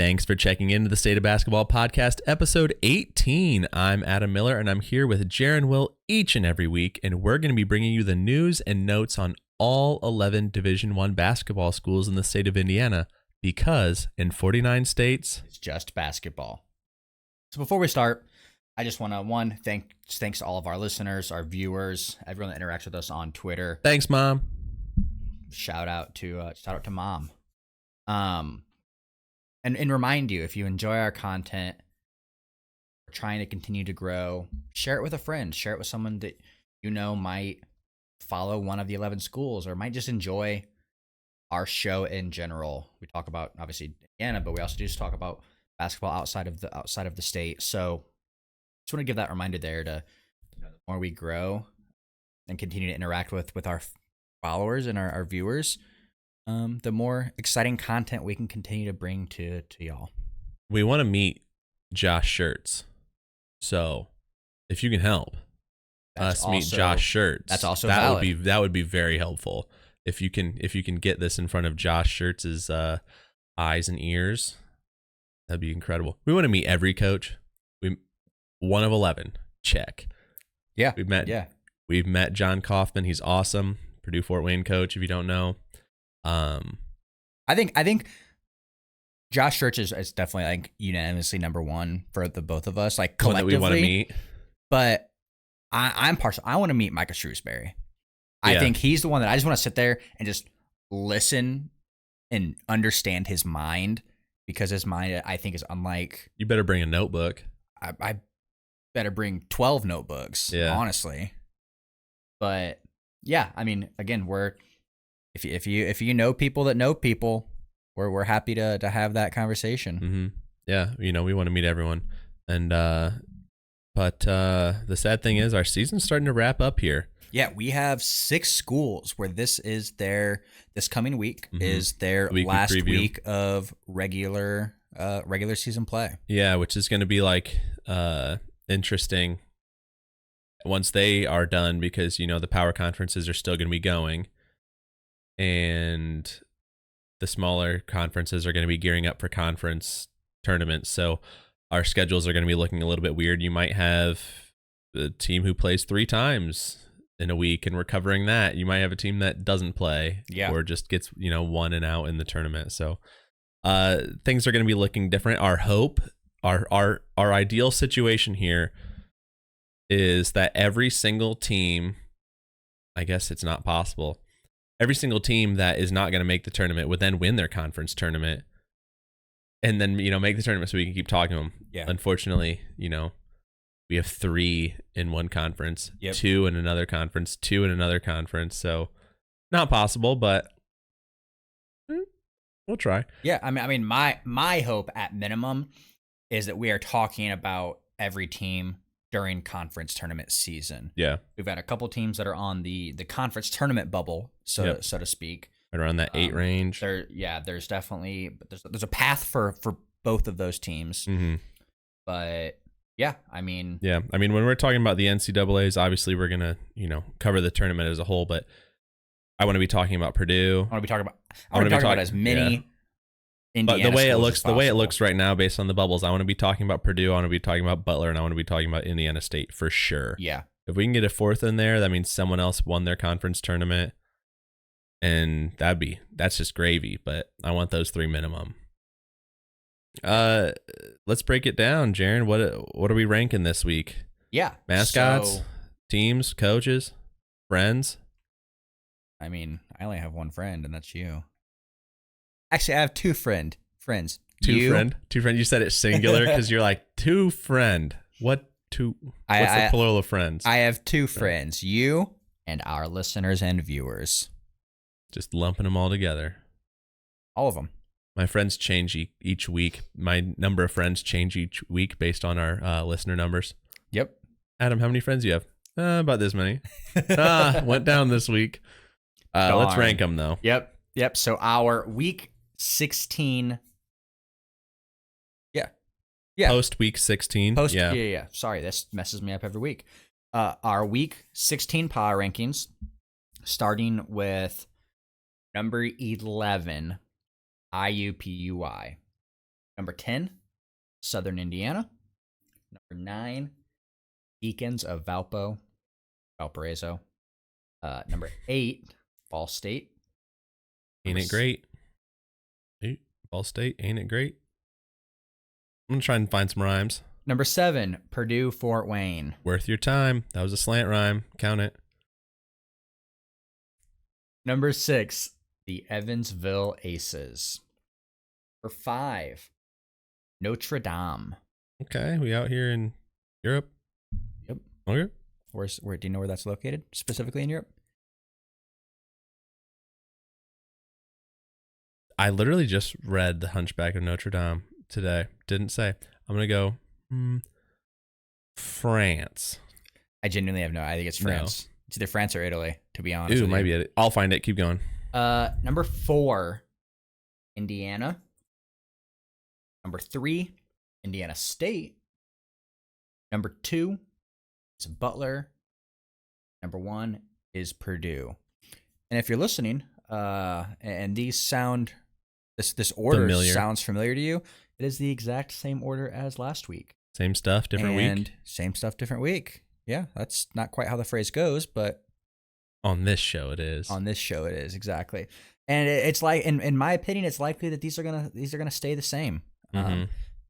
Thanks for checking into the State of Basketball Podcast, episode 18. I'm Adam Miller, and I'm here with Jaren Will each and every week, and we're going to be bringing you the news and notes on all 11 Division I basketball schools in the state of Indiana, because in 49 states, it's just basketball. So before we start, I just want to, thanks to all of our listeners, our viewers, everyone that interacts with us on Twitter. Thanks, Mom. Shout out to Mom. And remind you, if you enjoy our content, we're trying to continue to grow. Share it with a friend. Share it with someone that you know might follow one of the 11 schools or might just enjoy our show in general. We talk about, obviously, Indiana, but we also just talk about basketball outside of the state. So just want to give that reminder there to, the more we grow and continue to interact with our followers and our viewers, the more exciting content we can continue to bring to y'all. We want to meet Josh Shirts. So if you can help meet Josh Shirts, that's also valid. That would be very helpful. If you can get this in front of Josh Shirts' eyes and ears, that'd be incredible. We want to meet every coach. One of 11. Check. Yeah. We've met John Kaufman. He's awesome. Purdue Fort Wayne coach, if you don't know. I think Josh Church is definitely unanimously number one for the both of us, collectively. One that we want to meet. But I'm partial. I want to meet Micah Shrewsbury. I think he's the one that I just want to sit there and just listen and understand his mind, because his mind, I think, is unlike. You better bring a notebook. I better bring 12 notebooks. Yeah. Honestly. But yeah, again, If you know people that know people, we're happy to have that conversation. Mm-hmm. Yeah, we want to meet everyone, and but the sad thing is our season's starting to wrap up here. Yeah, we have 6 schools where this coming week is their last week of regular season play. Yeah, which is going to be interesting once they are done, because the power conferences are still going to be going. And the smaller conferences are going to be gearing up for conference tournaments. So our schedules are going to be looking a little bit weird. You might have a team who plays 3 times in a week, and we're covering that. You might have a team that doesn't play, or just gets, one and out in the tournament. So things are going to be looking different. Our hope, our ideal situation here is that every single team, I guess it's not possible, every single team that is not going to make the tournament would then win their conference tournament, and then, make the tournament so we can keep talking to them. Yeah. Unfortunately, we have 3 in one conference, 2 in another conference, 2 in another conference. So not possible, but we'll try. Yeah. My hope at minimum is that we are talking about every team during conference tournament season. Yeah. We've got a couple teams that are on the conference tournament bubble, so to speak. Right around that 8 range. There's definitely there's a path for both of those teams. Mm-hmm. But yeah, when we're talking about the NCAAs, obviously we're gonna, cover the tournament as a whole, but I want to be talking about Purdue. I want to be talking about as many Indiana, but the way it looks right now, based on the bubbles, I want to be talking about Purdue, I want to be talking about Butler, and I want to be talking about Indiana State for sure. Yeah. If we can get a 4th in there, that means someone else won their conference tournament, and that's just gravy. But I want those 3 minimum. Let's break it down, Jaren. What are we ranking this week? Yeah. Mascots, teams, coaches, friends. I only have one friend, and that's you. Actually, I have 2 friends. Two friend. You said it singular because you're like 2 friend. What's the plural of friends? I have 2 friends. You and our listeners and viewers. Just lumping them all together. All of them. My friends change each week. My number of friends change each week based on our listener numbers. Yep. Adam, how many friends do you have? About this many. Went down this week. Let's rank them though. Yep. So our week 16. Yeah. Post week 16. Yeah. Sorry, this messes me up every week. Our week 16 power rankings, starting with number 11, IUPUI. Number 10, Southern Indiana. Number 9, Deacons of Valparaiso. Number 8, Ball State. Ain't it great? Ball State, ain't it great? I'm going to try and find some rhymes. Number 7, Purdue Fort Wayne. Worth your time. That was a slant rhyme. Count it. Number 6, the Evansville Aces. Number 5, Notre Dame. Okay, we out here in Europe? Yep. Okay. Where do you know where that's located, specifically in Europe? I literally just read The Hunchback of Notre Dame today. Didn't say. I'm going to go France. I genuinely have no idea. I think it's France. No. It's either France or Italy, to be honest. Ooh, might be it. I'll find it. Keep going. Number 4, Indiana. Number 3, Indiana State. Number 2 is Butler. Number 1 is Purdue. And if you're listening, and these sound, this order sounds familiar to you, it is the exact same order as last week. Same stuff, different week. Same stuff, different week. Yeah, that's not quite how the phrase goes, but on this show it is. On this show it is, exactly. And it's like, in my opinion, it's likely that these are gonna stay the same. Mm-hmm.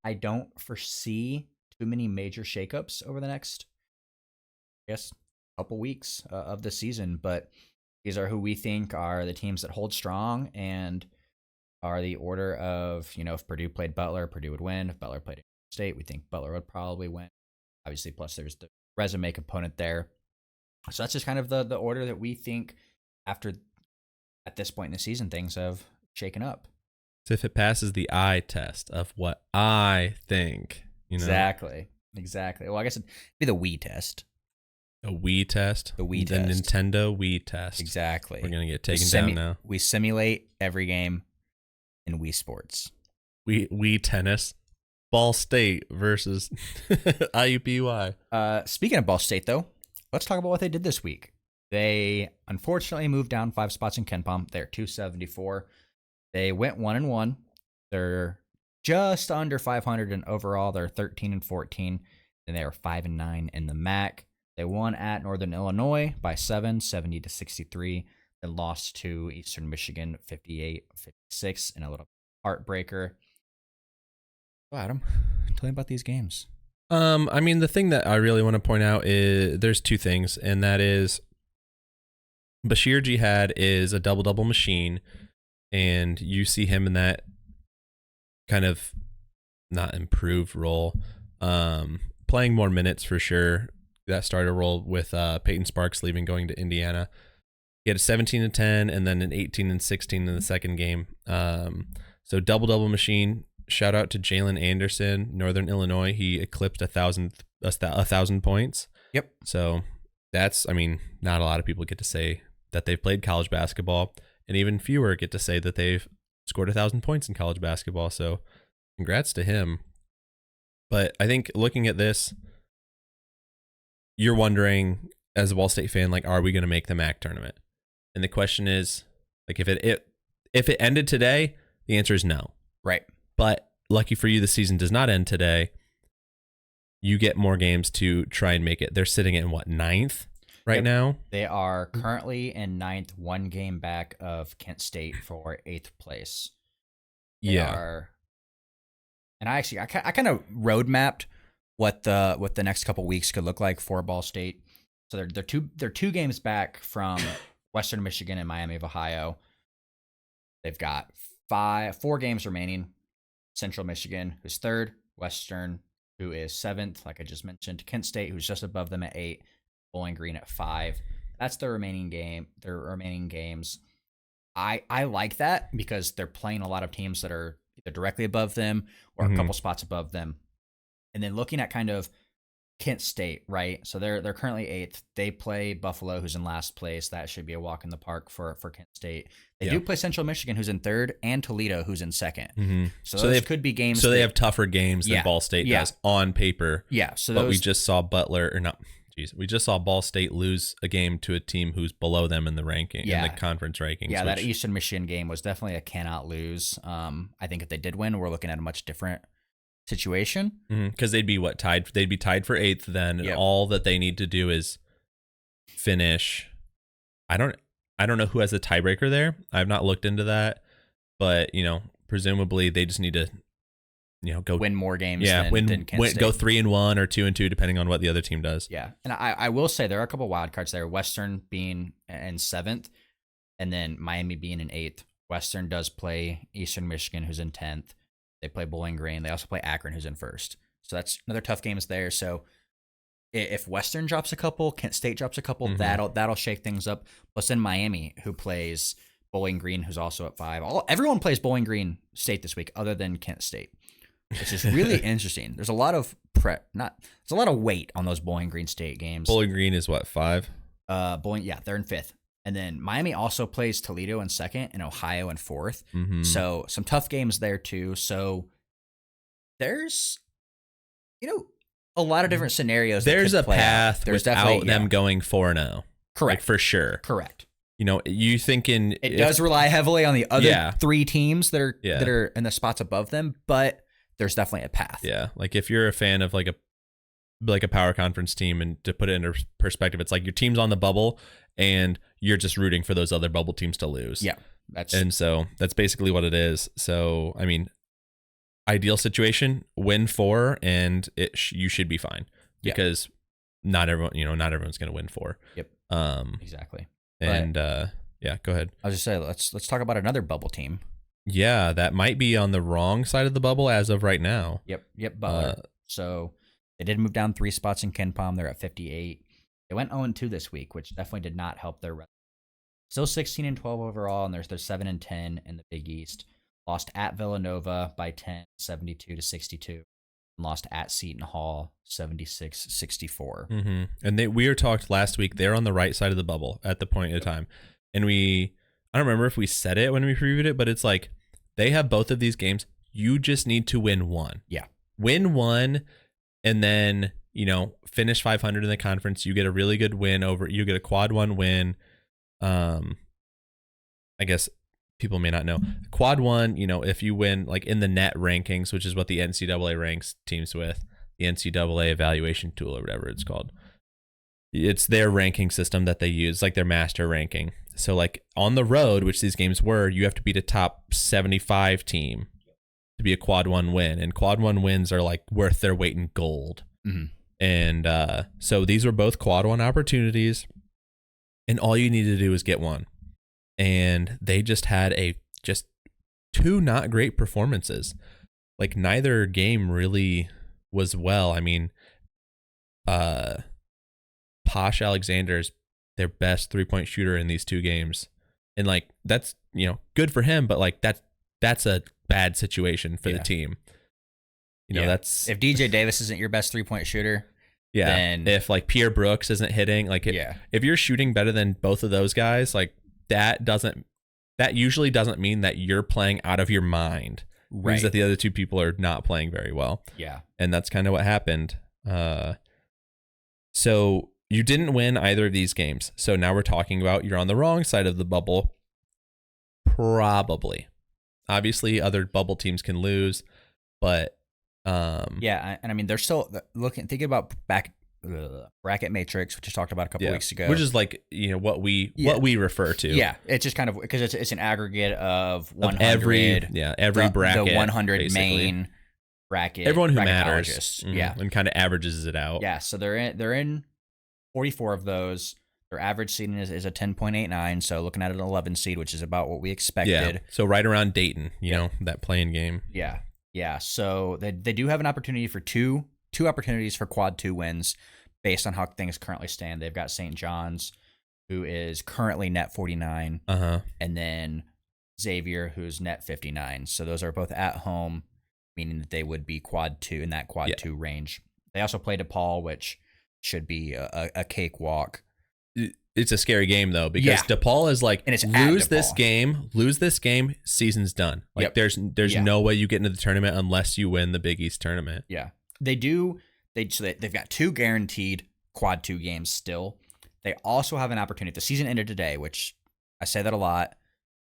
I don't foresee too many major shakeups over the next, I guess, couple weeks of the season, but these are who we think are the teams that hold strong and are the order of, if Purdue played Butler, Purdue would win. If Butler played State, we think Butler would probably win. Obviously, plus there's the resume component there. So that's just kind of the order that we think at this point in the season, things have shaken up. So if it passes the eye test of what I think, Exactly. Well, I guess it'd be the Wii test. A Wii test? The Wii test. The Nintendo Wii test. Exactly. We're going to get taken down now. We simulate every game in Wii Sports. Wii Tennis. Ball State versus IUPUI. Speaking of Ball State, though, let's talk about what they did this week. They unfortunately moved down 5 spots in KenPom. They're 274. They went 1-1. They're just under 500 in overall. They're 13-14. And they were 5-9 in the MAC. They won at Northern Illinois by 7, 70-63. Then lost to Eastern Michigan 58-56 in a little heartbreaker. Go, Adam, tell me about these games. I mean, the thing that I really want to point out is there's 2 things, and that is Bashir Jihad is a double-double machine, and you see him in that kind of not improved role, playing more minutes for sure. That starter role with Peyton Sparks leaving, going to Indiana. He had a 17-10 and then an 18-16 in the second game. So double-double machine. Shout out to Jalen Anderson, Northern Illinois. He eclipsed 1,000 points. Yep. So that's, not a lot of people get to say that they've played college basketball, and even fewer get to say that they've scored 1,000 points in college basketball. So congrats to him. But I think looking at this, you're wondering, as a Ball State fan, are we going to make the MAC tournament? And the question is, if it ended today, the answer is no. Right. But lucky for you, the season does not end today. You get more games to try and make it. They're sitting in, 9th now? They are currently in 9th, 1 game back of Kent State for 8th place. And I kind of road mapped what the next couple weeks could look like for Ball State. So they're 2 games back from Western Michigan and Miami of Ohio. They've got 4 games remaining. Central Michigan, who's 3rd, Western, who is 7th, like I just mentioned, Kent State, who's just above them at 8, Bowling Green at 5. That's their remaining games. I like that because they're playing a lot of teams that are either directly above them or a couple spots above them. And then looking at kind of Kent State, right? So they're currently 8th. They play Buffalo, who's in last place. That should be a walk in the park for Kent State. They do play Central Michigan, who's in 3rd, and Toledo, who's in 2nd. Mm-hmm. So those could be games. So they have tougher games than Ball State does on paper. Yeah. So but we just saw Butler, or not Jeez, we just saw Ball State lose a game to a team who's below them in the ranking, in the conference rankings. Yeah, that Eastern Michigan game was definitely a cannot lose. I think if they did win, we're looking at a much different situation. Because they'd be tied? They'd be tied for 8th then, and all that they need to do is finish. I don't know who has the tiebreaker there. I've not looked into that, but presumably they just need to go win more games. Yeah, than Kent State. Go 3-1 or 2-2, depending on what the other team does. Yeah, and I will say there are a couple wild cards there. Western being in 7th, and then Miami being in 8th. Western does play Eastern Michigan, who's in 10th. They play Bowling Green. They also play Akron, who's in 1st. So that's another tough games there. So if Western drops a couple, Kent State drops a couple, that'll shake things up. Plus then Miami, who plays Bowling Green, who's also at 5. Everyone plays Bowling Green State this week, other than Kent State, which is really interesting. There's a lot of there's a lot of weight on those Bowling Green State games. Bowling Green is what, 5? They're in 5th. And then Miami also plays Toledo in 2nd and Ohio in 4th. So some tough games there too. So there's, a lot of different scenarios. There's a path There's without them going 4-0. Correct. For sure. Correct. You thinking it does rely heavily on the other 3 teams that are in the spots above them, but there's definitely a path. Yeah. Like if you're a fan of like a power conference team, and to put it into perspective, it's like your team's on the bubble and you're just rooting for those other bubble teams to lose. Yeah. So that's basically what it is. So, I mean, ideal situation, win 4 and you should be fine, because not everyone's going to win 4. Yep. Exactly. And go ahead. I was just saying, let's talk about another bubble team. Yeah, that might be on the wrong side of the bubble as of right now. Yep, Butler. So they did move down 3 spots in KenPom. They're at 58. They went 0-2 this week, which definitely did not help their record. Still 16-12 overall, and they're 7-10 in the Big East. Lost at Villanova by 10, 72-62. And lost at Seton Hall, 76-64. And we were talked last week. They're on the right side of the bubble at the point of time, and I don't remember if we said it when we previewed it, but it's like they have both of these games. You just need to win 1. Yeah. Win 1, and then, finish 500 in the conference. You get a really good win you get a quad 1 win. I guess people may not know. Quad 1, if you win like in the net rankings, which is what the NCAA ranks teams with, the NCAA evaluation tool or whatever it's called. It's their ranking system that they use, like their master ranking. So like on the road, which these games were, you have to beat a top 75 team to be a quad 1 win. And quad 1 wins are like worth their weight in gold. And so these were both quad 1 opportunities. And all you need to do is get 1. And they just had just 2 not great performances. Like neither game really was well. I mean, Posh Alexander's their best 3-point shooter in these 2 games. And like that's, good for him, but like that's a bad situation for the team. That's if DJ Davis isn't your best 3-point shooter. Then if like Pierre Brooks isn't hitting, like if you're shooting better than both of those guys, like that usually doesn't mean that you're playing out of your mind. Right. Means that the other 2 people are not playing very well. Yeah. And that's kind of what happened. So you didn't win either of these games. So now we're talking about you're on the wrong side of the bubble. Probably. Obviously, other bubble teams can lose, but and I mean they're still thinking about bracket matrix, which I talked about a couple weeks ago, which is like what we refer to. Yeah, it's just kind of because it's an aggregate of 100 of every bracket, the 100 basically. Main bracket, everyone who matters, and kind of averages it out. Yeah, so they're in 44 of those. Their average seeding is a 10.89, so looking at an 11 seed, which is about what we expected. Yeah, so right around Dayton, that playing game. Yeah. So they do have an opportunity for two opportunities for quad 2 wins based on how things currently stand. They've got St. John's, who is currently net 49, and then Xavier, who's net 59. So those are both at home, meaning that they would be quad 2 in that quad 2 range. They also play DePaul, which should be a cakewalk. It's a scary game though, because DePaul is like, and it's lose this game, season's done. Like there's no way you get into the tournament unless you win the Big East tournament. Yeah, they do. They've got 2 guaranteed quad 2 games still. They also have an opportunity. If the season ended today, which I say that a lot,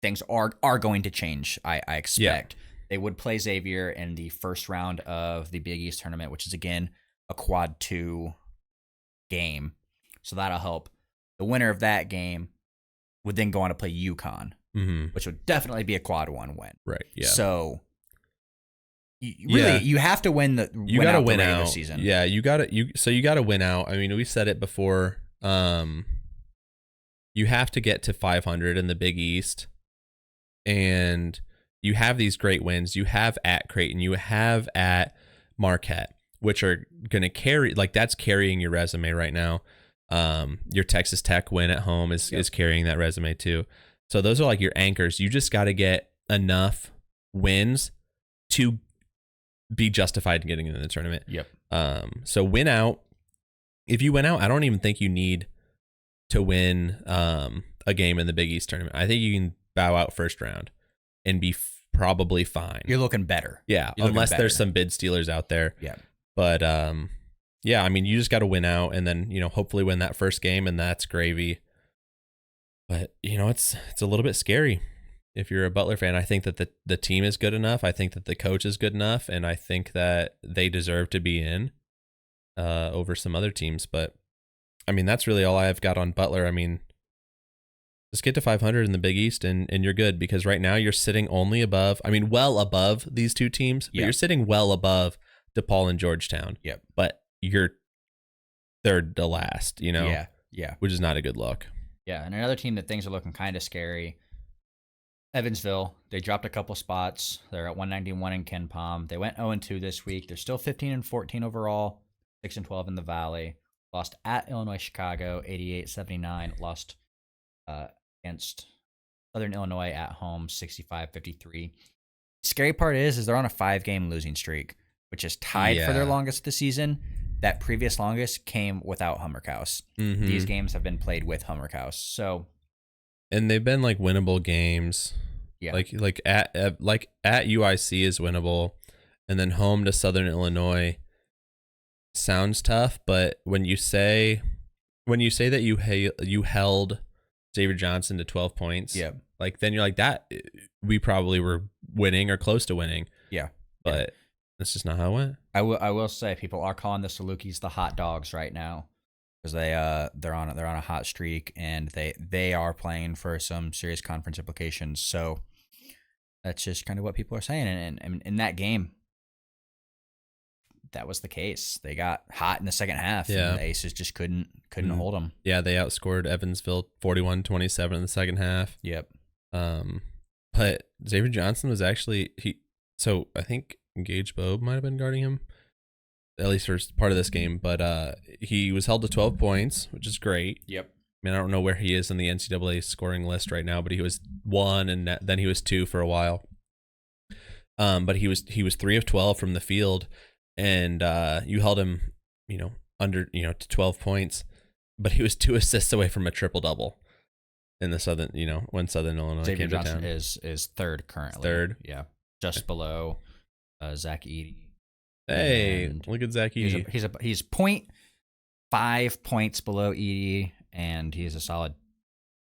things are going to change, I expect. They would play Xavier in the first round of the Big East tournament, which is, again, a quad 2 game. So that'll help. The winner of that game would then go on to play UConn, which would definitely be a quad 1 win. Right, yeah. So you have to win the you got to win regular out. season. Yeah, you got to win out. I mean, we said it before. You have to get to 500 in the Big East, and you have these great wins. You have at Creighton, you have at Marquette, which are going to carry, like, that's carrying your resume right now. Your Texas Tech win at home is carrying that resume too. So those are like your anchors. You just got to get enough wins to be justified in getting into the tournament. Yep. So win out. If you win out, I don't even think you need to win a game in the Big East tournament. I think you can bow out first round and be probably fine. You're looking better. Yeah, unless there's some bid stealers out there. Yeah. But yeah, I mean, you just got to win out, and then, you know, hopefully win that first game, and that's gravy. But, you know, it's a little bit scary if you're a Butler fan. I think that the team is good enough. I think that the coach is good enough, and I think that they deserve to be in over some other teams. But, I mean, that's really all I've got on Butler. I mean, just get to 500 in the Big East, and you're good, because right now you're sitting only above, I mean, well above these two teams, but you're sitting well above DePaul and Georgetown. Yep. But you're third to last, you know? Yeah. Which is not a good look. Yeah, and another team that things are looking kind of scary, Evansville. They dropped a couple spots. They're at 191 in Ken Palm. They went 0-2 this week. They're still 15-14 overall, 6-12 in the Valley. Lost at Illinois Chicago, 88-79. Lost against Southern Illinois at home, 65-53. Scary part is they're on a 5-game losing streak, which is tied for their longest of the season. That previous longest came without Hummerkaus. These games have been played with Hummerkaus. So, and they've been like winnable games. Yeah. Like at UIC is winnable, and then home to Southern Illinois sounds tough, but when you say that you held Xavier Johnson to 12 points, like, then you're like, that we probably were winning or close to winning. Yeah. But that's just not how it went. I will say, people are calling the Salukis the hot dogs right now, because they're on a hot streak, and they are playing for some serious conference implications. So that's just kind of what people are saying. And in that game, that was the case. They got hot in the second half, and the Aces just couldn't hold them. Yeah, they outscored Evansville 41-27 in the second half. Yep. But Xavier Johnson was actually so I think Gage Bobe might have been guarding him, at least for part of this game, but he was held to 12 points, which is great. Yep. I mean, I don't know where he is in the NCAA scoring list right now, but he was 1, and then he was 2 for a while. But he was 3 of 12 from the field, and you held him, to 12 points, but he was 2 assists away from a triple double in the Southern, when Southern Illinois Xavier came to Johnson town. is third currently. Third, yeah, just below Zach Edey. Hey, look at Zach Edey. He's 0.5 points below Edey, and he's a solid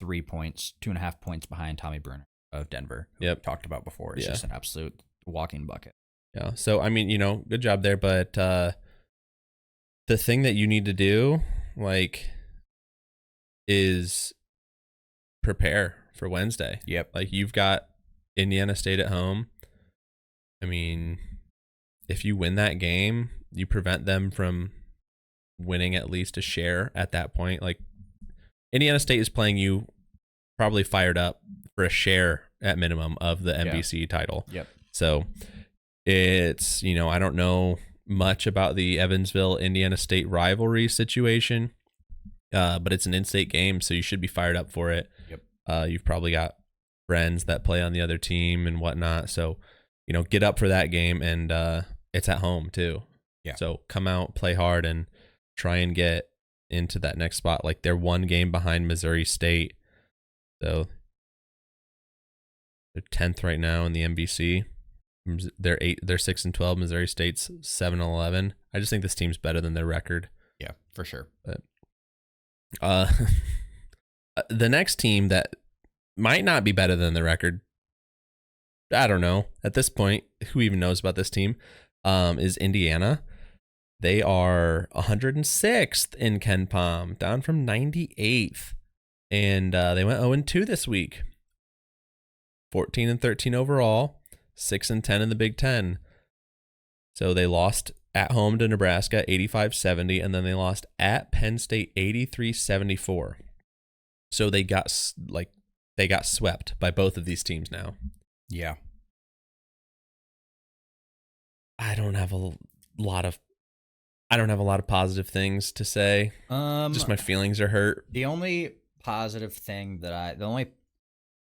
2.5 points behind Tommy Bruner of Denver, who we talked about before. It's just an absolute walking bucket. Yeah. So, I mean, good job there. But the thing that you need to do, is prepare for Wednesday. Yep. Like, you've got Indiana State at home. I mean, if you win that game, you prevent them from winning at least a share at that point. Like, Indiana State is playing you probably fired up for a share at minimum of the NBC title. Yep. So it's, I don't know much about the Evansville Indiana State rivalry situation, but it's an in-state game, so you should be fired up for it. Yep. You've probably got friends that play on the other team and whatnot, so get up for that game, and it's at home too. Yeah. So come out, play hard, and try and get into that next spot. Like, they're 1 game behind Missouri State, so they're 10th right now in the NBC. They're 6-12. Missouri State's 7-11. I just think this team's better than their record. Yeah, for sure. But Uh, the next team that might not be better than the record, I don't know. At this point, who even knows about this team? Is Indiana. They are 106th in Ken Palm, down from 98th. And they went 0-2 this week. 14-13 overall, 6-10 in the Big Ten. So they lost at home to Nebraska 85-70, and then they lost at Penn State 83-74. So they got swept by both of these teams now. Yeah. I don't have a lot of positive things to say. Just my feelings are hurt. The only positive thing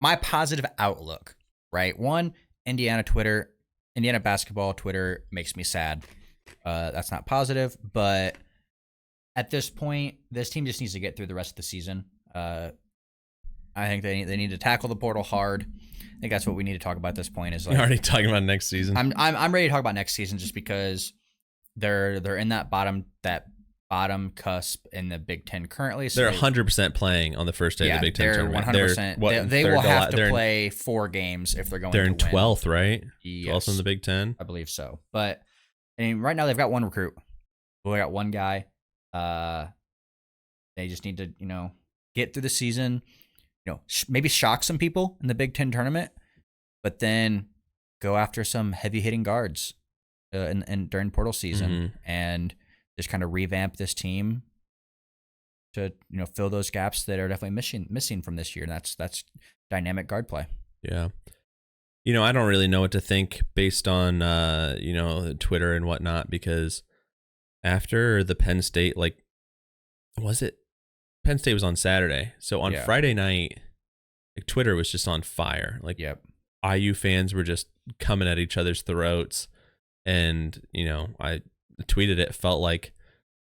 my positive outlook, right? One, Indiana basketball Twitter makes me sad. That's not positive, but at this point, this team just needs to get through the rest of the season. I think they need to tackle the portal hard. I think that's what we need to talk about at this point. Is like, you're already talking about next season. I'm ready to talk about next season just because they're in that bottom cusp in the Big Ten currently. So they're 100% playing on the first day of the Big Ten tournament. 100%. They will have to play 4 games if they're going to win. They're in 12th, right? Yes. 12th in the Big Ten? I believe so. But I mean, right now they've got one recruit. We got one guy. They just need to, get through the season, maybe shock some people in the Big Ten tournament, but then go after some heavy-hitting guards and during portal season and just kind of revamp this team to fill those gaps that are definitely missing from this year. And that's dynamic guard play. Yeah. I don't really know what to think based on Twitter and whatnot, because after the Penn State, Penn State was on Saturday. So on Friday night, Twitter was just on fire. IU fans were just coming at each other's throats. And, I tweeted it felt like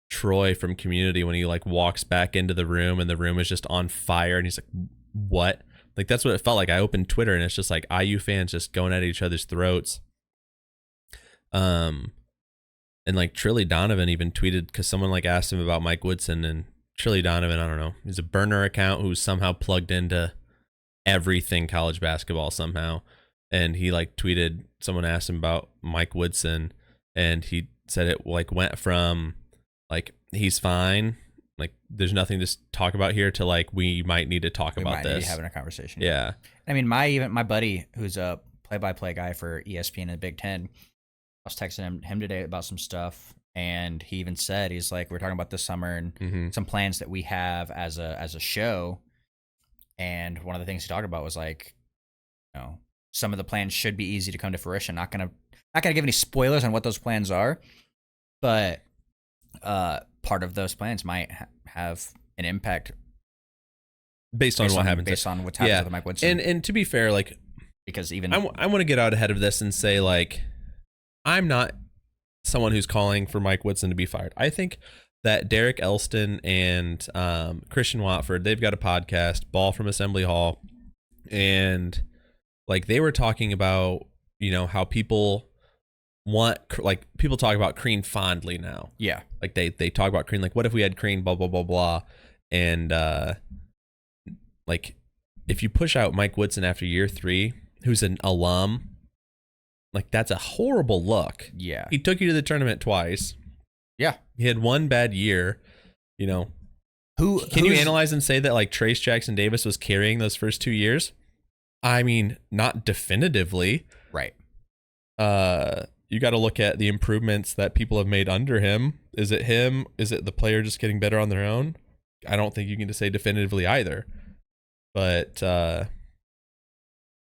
Troy from Community when he walks back into the room and the room is just on fire and he's like, what? That's what it felt like. I opened Twitter and it's just IU fans just going at each other's throats. And Trilly Donovan even tweeted because someone asked him about Mike Woodson, and Trilly Donovan, I don't know, he's a burner account who's somehow plugged into everything college basketball somehow. And he tweeted, someone asked him about Mike Woodson, and he said it went from he's fine, there's nothing to talk about here, to we might need to talk about this. We might be having a conversation. Yeah. I mean, my buddy who's a play-by-play guy for ESPN in the Big Ten, I was texting him today about some stuff, and he even said, he's like, we're talking about this summer and some plans that we have as a show. And one of the things he talked about was some of the plans should be easy to come to fruition. Not gonna give any spoilers on what those plans are, but part of those plans might have an impact based on what happens. Based on what's happened with Mike Woodson. And to be fair, because even I want to get out ahead of this and say I'm not someone who's calling for Mike Woodson to be fired. I think that Derek Elston and Christian Watford, they've got a podcast, Ball from Assembly Hall, and they were talking about how people people talk about Crean fondly now. Yeah, they talk about Crean, what if we had Crean, blah blah blah blah, and if you push out Mike Woodson after year 3, who's an alum, that's a horrible look. Yeah, he took you to the tournament twice. Yeah, he had one bad year. Who can you analyze and say that Trace Jackson Davis was carrying those first 2 years? I mean, not definitively. Right. You got to look at the improvements that people have made under him. Is it him? Is it the player just getting better on their own? I don't think you can just say definitively either. But I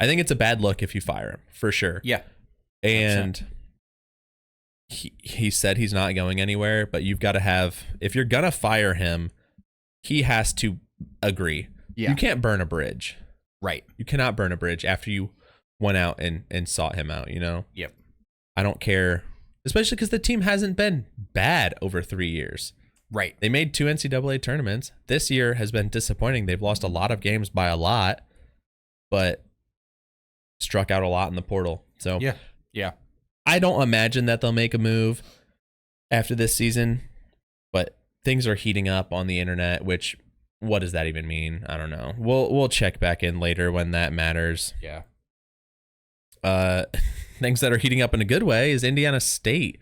think it's a bad look if you fire him, for sure. Yeah. 100%. And he said he's not going anywhere, but you've got to have, if you're going to fire him, he has to agree. Yeah. You can't burn a bridge. Right. You cannot burn a bridge after you went out and sought him out, Yep. I don't care, especially because the team hasn't been bad over 3 years. Right. They made 2 NCAA tournaments. This year has been disappointing. They've lost a lot of games by a lot, but struck out a lot in the portal. So yeah. I don't imagine that they'll make a move after this season, but things are heating up on the internet, which what does that even mean? I don't know. We'll check back in later when that matters. Yeah. Things that are heating up in a good way is Indiana State.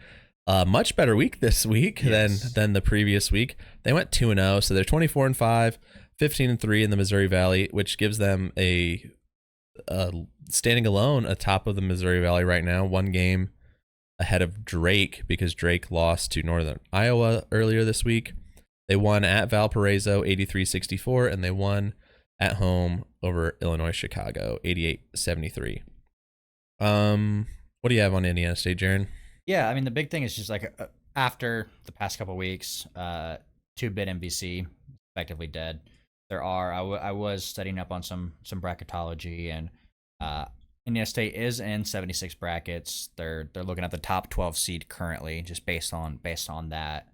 Much better week this week than the previous week. They went 2-0, so they're 24-5, 15-3 in the Missouri Valley, which gives them a standing alone atop of the Missouri Valley right now, one game ahead of Drake because Drake lost to Northern Iowa earlier this week. They won at Valparaiso 83-64, and they won at home over Illinois Chicago 88-73. What do you have on Indiana State, Jaren? Yeah, I mean the big thing is just like after the past couple of weeks, 2-bit MVC effectively dead. I was studying up on some bracketology, and Indiana State is in 76 brackets. They're looking at the top 12 seed currently, just based on that.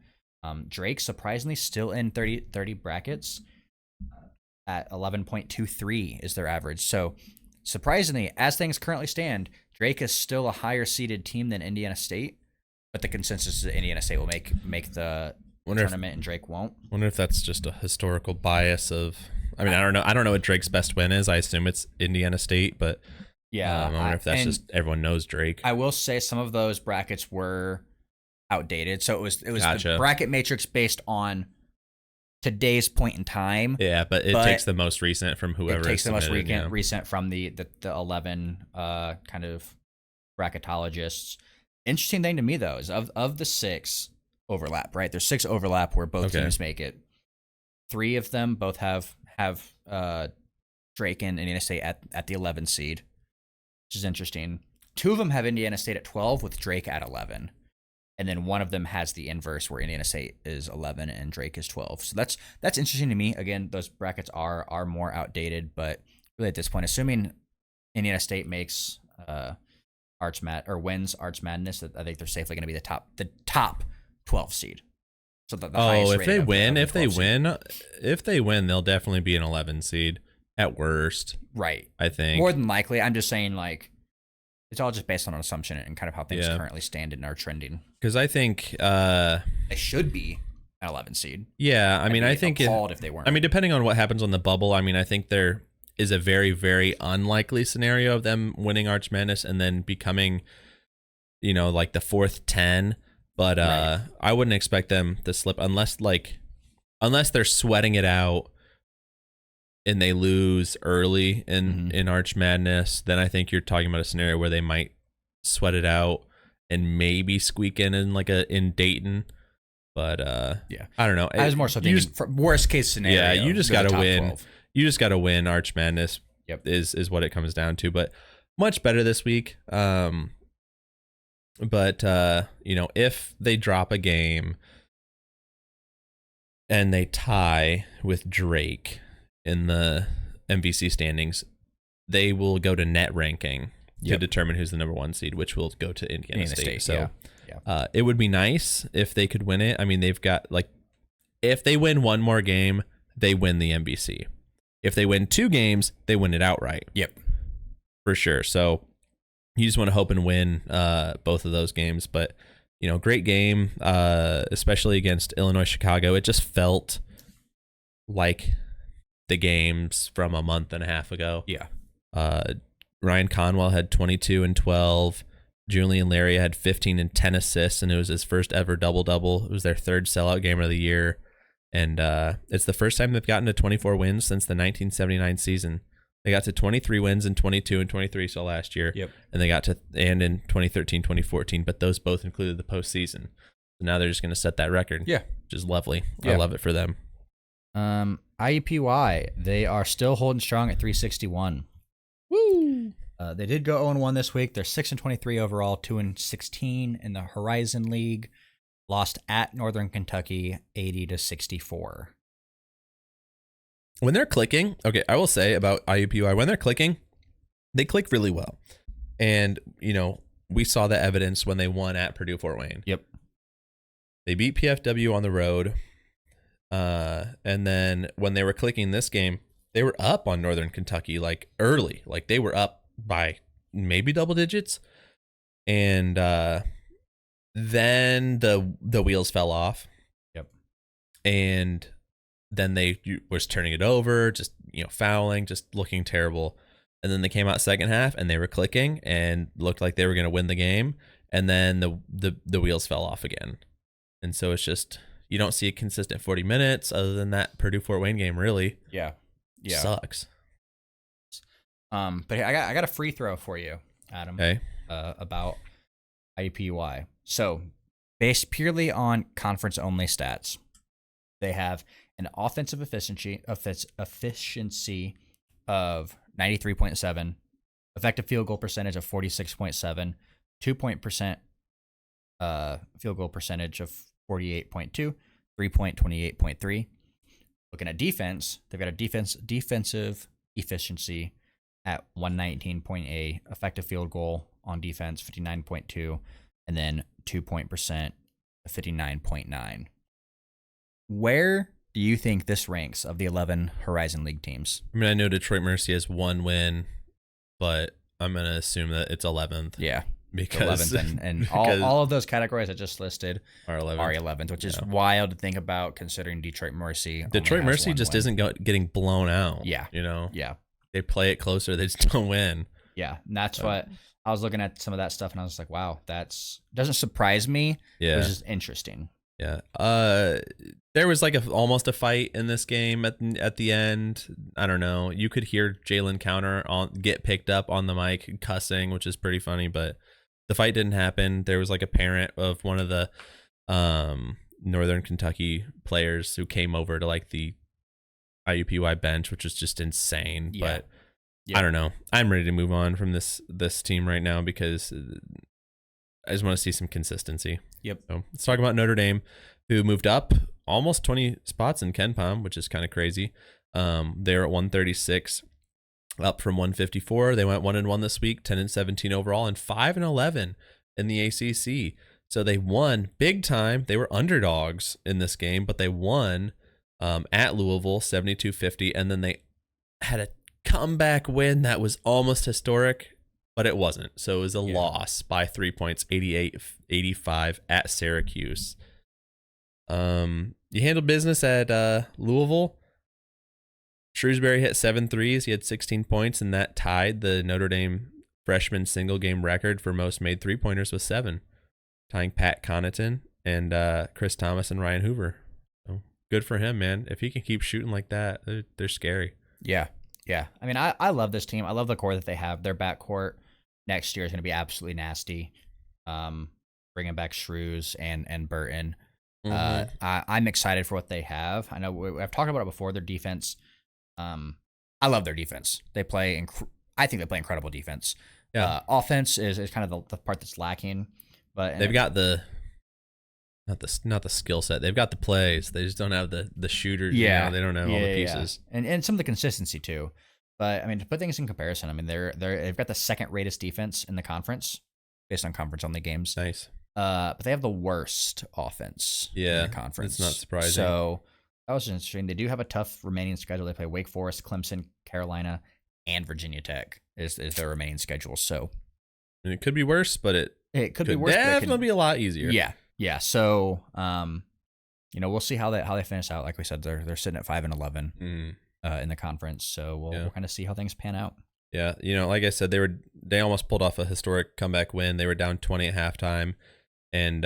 Drake surprisingly still in 30 brackets at 11.23 is their average. So surprisingly, as things currently stand, Drake is still a higher seeded team than Indiana State, but the consensus is that Indiana State will make the tournament and Drake won't. Wonder if that's just a historical bias of. I mean, I don't know what Drake's best win is. I assume it's Indiana State, but yeah, I wonder if that's just everyone knows Drake. I will say some of those brackets were outdated, so it was Gotcha. the bracket matrix based on today's point in time. Yeah, but it takes the most recent from whoever. It takes the most submitted, recent from the 11 kind of bracketologists. Interesting thing to me though is of the 6 overlap, right? There's 6 overlap where both teams make it. 3 of them both have Drake and Indiana State at the 11 seed, which is interesting. 2 of them have Indiana State at 12 with Drake at 11. And then one of them has the inverse where Indiana State is 11 and Drake is 12. So that's interesting to me. Again, those brackets are more outdated, but really at this point, assuming Indiana State makes wins Arch Madness, I think they're safely going to be the top 12 seed. So the if they win, they'll definitely be an 11 seed at worst. Right. I think more than likely. I'm just saying like. It's all just based on an assumption and kind of how things currently stand and are trending. Because I think they should be an 11 seed. Yeah, I mean, I think if they weren't. I mean, depending on what happens on the bubble, I mean, I think there is a very, very unlikely scenario of them winning Arch Madness and then becoming, like the 4th 10. But right. I wouldn't expect them to slip unless they're sweating it out. And they lose early in Arch Madness, then I think you're talking about a scenario where they might sweat it out and maybe squeak in in Dayton. But yeah, I don't know. I was more so thinking for worst case scenario. Yeah, you just got to win. 12. You just got to win Arch Madness. Yep. is what it comes down to. But much better this week. But if they drop a game and they tie with Drake in the MVC standings, they will go to net ranking to determine who's the number 1 seed, which will go to Indiana State. So it would be nice if they could win it. I mean, they've got if they win one more game, they win the MVC. If they win 2 games, they win it outright. Yep. For sure. So you just want to hope and win both of those games. But, great game, especially against Illinois Chicago. It just felt like the games from a month and a half ago. Yeah. Ryan Conwell had 22 and 12. Julian Larry had 15 and 10 assists, and it was his first ever double-double. It was their 3rd sellout game of the year, and it's the first time they've gotten to 24 wins since the 1979 season. They got to 23 wins in 22 and 23 so last year, and they got to in 2013, 2014, but those both included the postseason. So now they're just going to set that record, which is lovely. I love it for them. IUPUI, they are still holding strong at 361. Woo! They did go 0-1 this week. They're 6-23 overall, 2-16 in the Horizon League. Lost at Northern Kentucky, 80-64. When they're clicking, okay, I will say about IUPUI, when they're clicking, they click really well. And, we saw the evidence when they won at Purdue Fort Wayne. Yep. They beat PFW on the road. And then when they were clicking this game, they were up on Northern Kentucky early. They were up by maybe double digits. And then the wheels fell off. Yep. And then they was turning it over, just fouling, just looking terrible. And then they came out second half and they were clicking and looked like they were going to win the game. And then the wheels fell off again. And so it's just, you don't see a consistent 40 minutes other than that Purdue Fort Wayne game, really. Yeah. Sucks. But hey, I got a free throw for you, Adam. Okay. About IUPUI. So, based purely on conference only stats, they have an offensive efficiency of 93.7, effective field goal percentage of 46.7, 2-point field goal percentage of 48.2, 3-point 28.3. Looking at defense, they've got a defensive efficiency at 119.8, effective field goal on defense 59.2, and then 2-point percent 59.9. Where do you think this ranks of the 11 Horizon League teams? I mean, I know Detroit Mercy has one win, but I'm going to assume that it's 11th. Yeah. Because 11th and all of those categories I just listed are 11th, which is wild to think about considering Detroit Mercy. Detroit Mercy just isn't getting blown out. Yeah. Yeah. They play it closer. They just don't win. Yeah. And that's what I was looking at some of that stuff and I was like, wow, doesn't surprise me. Yeah. It was just interesting. Yeah. There was like almost a fight in this game at the end. I don't know. You could hear Jalen Counter get picked up on the mic cussing, which is pretty funny, but the fight didn't happen. There was like a parent of one of the Northern Kentucky players who came over to like the IUPUI bench, which was just insane. Yeah. But I don't know. I'm ready to move on from this team right now because I just want to see some consistency. Yep. So let's talk about Notre Dame, who moved up almost 20 spots in KenPom, which is kind of crazy. They're at 136. Up from 154. They went 1-1 this week, 10-17 overall, and 5-11 in the ACC. So they won big time. They were underdogs in this game, but they won at Louisville 72-50, and then they had a comeback win that was almost historic, but it wasn't. So it was a loss by 3 points, 88-85 at Syracuse. You handled business at Louisville. Shrewsbury hit 7 threes. He had 16 points, and that tied the Notre Dame freshman single-game record for most made three-pointers with 7, tying Pat Connaughton and Chris Thomas and Ryan Hoover. So good for him, man. If he can keep shooting like that, they're scary. Yeah. I mean, I love this team. I love the core that they have. Their backcourt next year is going to be absolutely nasty. Bringing back Shrews and Burton. Mm-hmm. I'm excited for what they have. I know I've talked about it before. Their defense. I love their defense. They play. I think they play incredible defense. Yeah. Offense is kind of the part that's lacking, but they've got not the skill set. They've got the plays. They just don't have the shooters. Yeah, they don't have all the pieces, and some of the consistency too. But I mean, to put things in comparison, I mean they've got the second greatest defense in the conference based on conference only games. Nice. But they have the worst offense in the conference. It's not surprising. So that was interesting. They do have a tough remaining schedule. They play Wake Forest, Clemson, Carolina, and Virginia Tech is their remaining schedule. So and it could be worse, but it could be worse. Definitely be a lot easier. Yeah. So we'll see how they finish out. Like we said, they're sitting at 5-11 in the conference. So we'll kind of see how things pan out. Yeah, like I said, they almost pulled off a historic comeback win. They were down 20 at halftime, and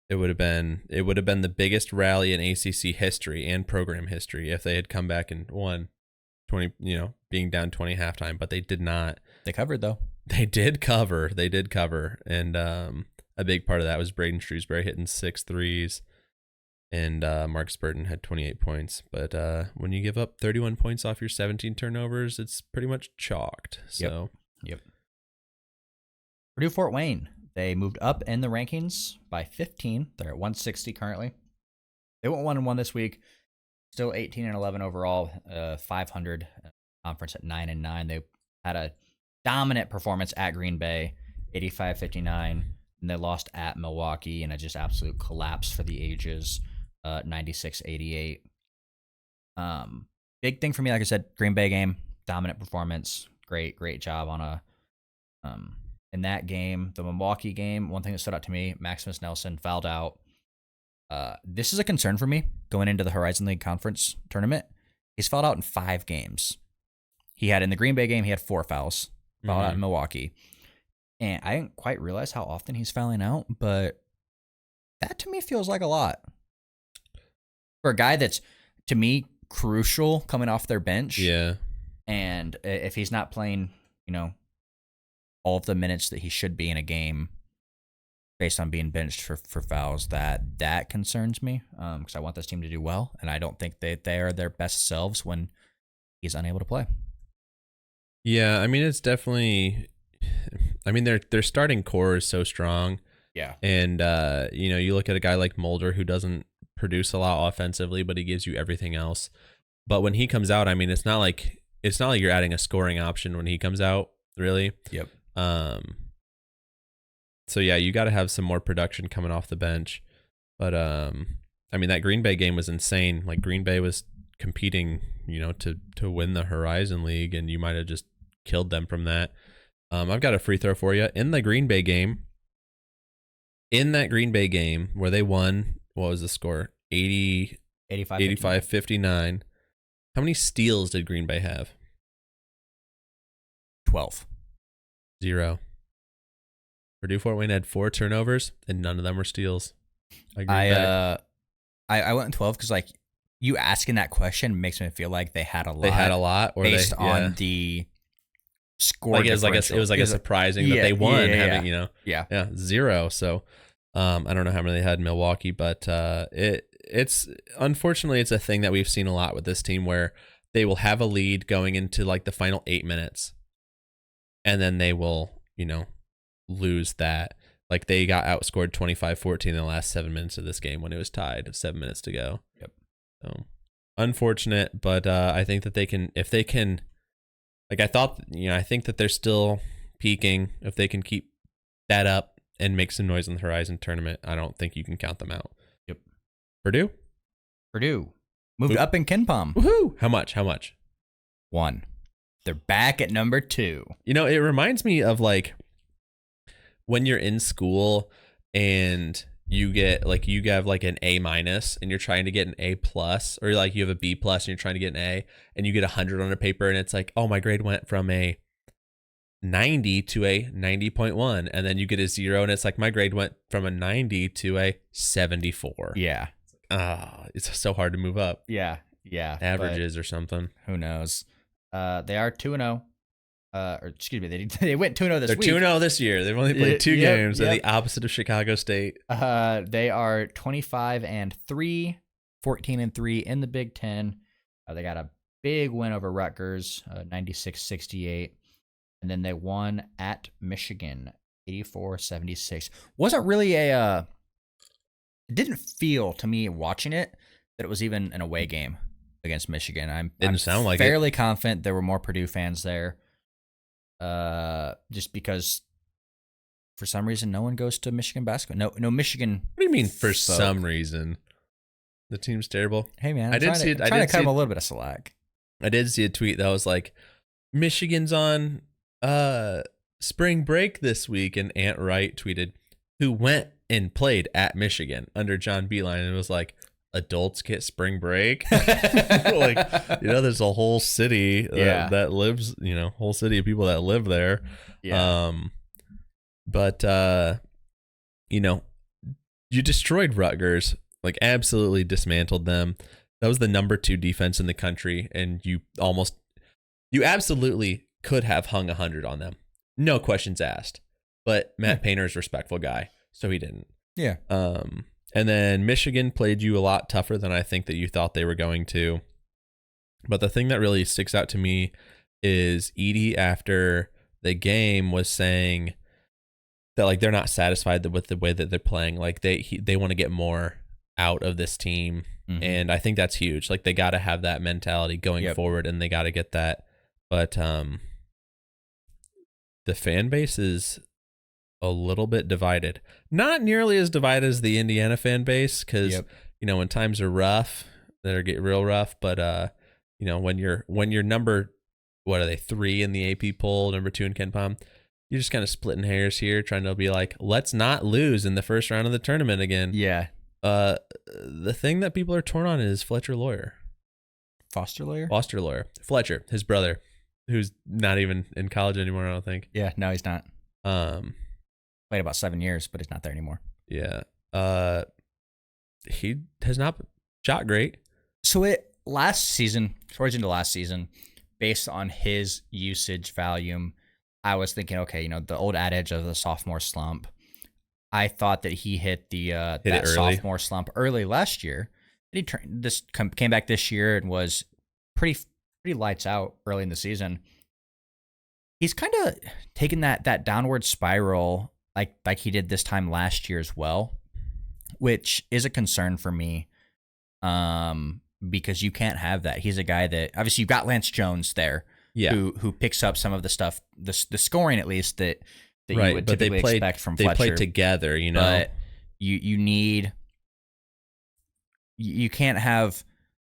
it would have been the biggest rally in ACC history and program history if they had come back and won 20, being down 20 halftime, but they did not. They covered though. They did cover. And a big part of that was Braden Shrewsbury hitting 6 threes, and Marcus Burton had 28 points. But when you give up 31 points off your 17 turnovers, it's pretty much chalked. So Yep. Purdue Fort Wayne. They moved up in the rankings by 15. They're at 160 currently. They went 1-1 this week. Still 18-11 overall. 500 conference at 9-9. They had a dominant performance at Green Bay, 85-59, and they lost at Milwaukee in a just absolute collapse for the ages, 96-88. Big thing for me, like I said, Green Bay game, dominant performance, great job on in that game. The Milwaukee game, one thing that stood out to me, Maximus Nelson fouled out. This is a concern for me going into the Horizon League Conference tournament. He's fouled out in 5 games. He had in the Green Bay game, he had 4 fouls. Fouled out in Milwaukee. And I didn't quite realize how often he's fouling out, but that to me feels like a lot. For a guy that's, to me, crucial coming off their bench. Yeah. And if he's not playing, all of the minutes that he should be in a game based on being benched for fouls, that concerns me because I want this team to do well, and I don't think they are their best selves when he's unable to play. Yeah, I mean, it's definitely... I mean, their starting core is so strong. Yeah. And, you look at a guy like Mulder who doesn't produce a lot offensively, but he gives you everything else. But when he comes out, I mean, it's not like you're adding a scoring option when he comes out, really. Yep. So yeah, you got to have some more production coming off the bench. But I mean, that Green Bay game was insane. Like, Green Bay was competing, to win the Horizon League, and you might have just killed them from that. I've got a free throw for you. In that Green Bay game where they won, what was the score? 85-59. How many steals did Green Bay have? 12. 0. Purdue Fort Wayne had 4 turnovers, and none of them were steals. I went 12 because, like, you asking that question makes me feel like they had a lot. They had a lot, or based on the score. Like, it was like surprising that they won. Yeah. 0. So I don't know how many they had in Milwaukee, but it's unfortunately it's a thing that we've seen a lot with this team where they will have a lead going into like the final 8 minutes, and then they will lose that. Like, they got outscored 25-14 in the last 7 minutes of this game when it was tied 7 minutes to go. Yep. So unfortunate, but I think that if they can, like, I think that they're still peaking. If they can keep that up and make some noise in the Horizon tournament, I don't think you can count them out. Yep. Purdue moved up in KenPom. Woohoo! How much? 1. They're back at number 2. It reminds me of, like, when you're in school and you have like an A- and you're trying to get an A+, or like you have a B+ and you're trying to get an A, and you get 100 on a paper, and it's like, oh, my grade went from a 90 to a 90.1, and then you get a 0, and it's like, my grade went from a 90 to a 74. Yeah. It's so hard to move up. Yeah. Averages or something. Who knows? They are 2-0. Or excuse me, they went 2-0 this week. They're 2-0 this year. They've only played 2 games. They're the opposite of Chicago State. They are 25-3, 14-3 in the Big Ten. They got a big win over Rutgers, 96-68. And then they won at Michigan, 84-76. Wasn't really it didn't feel to me watching it that it was even an away game against Michigan. I'm fairly confident there were more Purdue fans there. Just because for some reason no one goes to Michigan basketball. No Michigan. What do you mean for some reason? The team's terrible. Hey man, I'm trying to cut them a little bit of slack. I did see a tweet that was like, Michigan's on spring break this week, and Ant Wright tweeted, who went and played at Michigan under John Beilein, and it was like, adults get spring break. Like, there's a whole city that lives, whole city of people that live there. Yeah. But you destroyed Rutgers, like absolutely dismantled them. That was the number 2 defense in the country, and you absolutely could have hung 100 on them. No questions asked. But Matt Painter's a respectful guy, so he didn't. Yeah. And then Michigan played you a lot tougher than I think that you thought they were going to. But the thing that really sticks out to me is Edey, after the game, was saying that, like, they're not satisfied with the way that they're playing. Like, they want to get more out of this team. Mm-hmm. And I think that's huge. Like, they got to have that mentality going forward, and they got to get that. But the fan base is a little bit divided. Not nearly as divided as the Indiana fan base, because when times are rough, they get real rough. But when you're number, what are they, 3 in the AP poll, number 2 in KenPom, you're just kind of splitting hairs here, trying to be like, let's not lose in the first round of the tournament again. Yeah. The thing that people are torn on is Fletcher Lawyer. Foster lawyer? Foster Lawyer. Fletcher, his brother, who's not even in college anymore, I don't think. Yeah, no, he's not. Played about 7 years, but he's not there anymore. Yeah. He has not shot great. So last season, towards into last season, based on his usage volume, I was thinking, okay, the old adage of the sophomore slump. I thought that he hit that sophomore slump early last year. He came back this year and was pretty lights out early in the season. He's kind of taken that downward spiral like he did this time last year as well, which is a concern for me. Because you can't have that. He's a guy that obviously you've got Lance Jones there, who picks up some of the stuff, the scoring at least that right, you would typically expect from Fletcher. They play together, But you can't have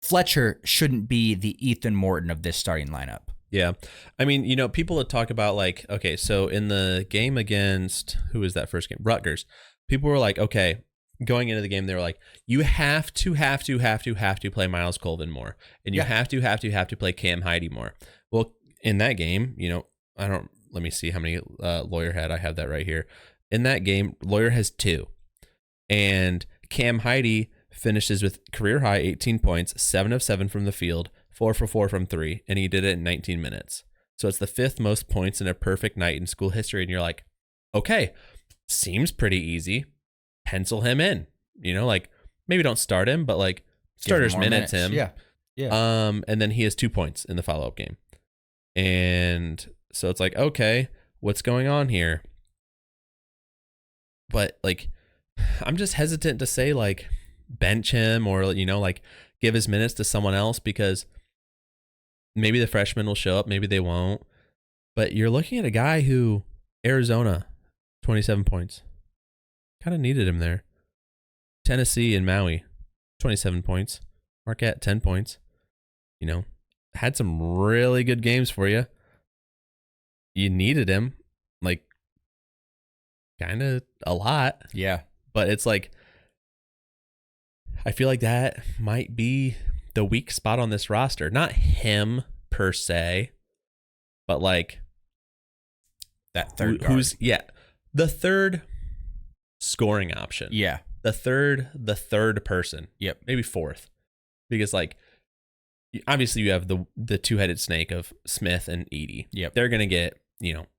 Fletcher shouldn't be the Ethan Morton of this starting lineup. Yeah. I mean, people would talk about okay, so in the game against, who was that first game? Rutgers. People were like, okay, going into the game, they were like, you have to play Miles Colvin more. And you have to play Cam Heide more. Well, in that game, let me see how many Lawyer had. I have that right here. In that game, Lawyer has 2. And Cam Heide finishes with career high 18 points, 7 of 7 from the field, 4 for 4 from 3, and he did it in 19 minutes. So it's the 5th most points in a perfect night in school history. And you're like, okay, seems pretty easy. Pencil him in, maybe don't start him, but starters minutes him. Yeah. And then he has 2 points in the follow-up game. And so it's like, okay, what's going on here? But I'm just hesitant to say bench him or, give his minutes to someone else because maybe the freshmen will show up, maybe they won't. But you're looking at a guy who, Arizona, 27 points. Kind of needed him there. Tennessee and Maui, 27 points. Marquette, 10 points. Had some really good games for you. You needed him, kind of a lot. Yeah. But it's I feel like that might be the weak spot on this roster. Not him per se, but that third guard. The third scoring option. Yeah. The third person. Yep. Maybe fourth. Because obviously you have the two-headed snake of Smith and Edey. Yep. They're going to get,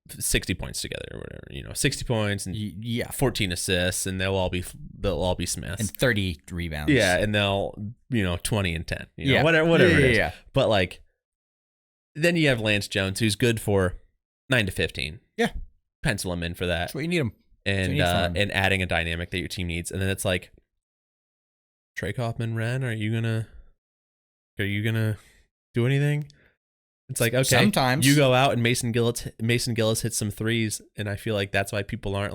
60 points together or whatever, 60 points and 14 assists and they'll all be Smiths. And 30 rebounds. Yeah, and they'll, 20 and 10. Whatever it is. Yeah. But then you have Lance Jones who's good for 9 to 15. Yeah. Pencil him in for that. That's what you need him. And adding a dynamic that your team needs. And then it's Trey Kaufman-Renn, are you gonna do anything? It's okay, sometimes you go out and Mason Gillis hits some threes, and I feel like that's why people aren't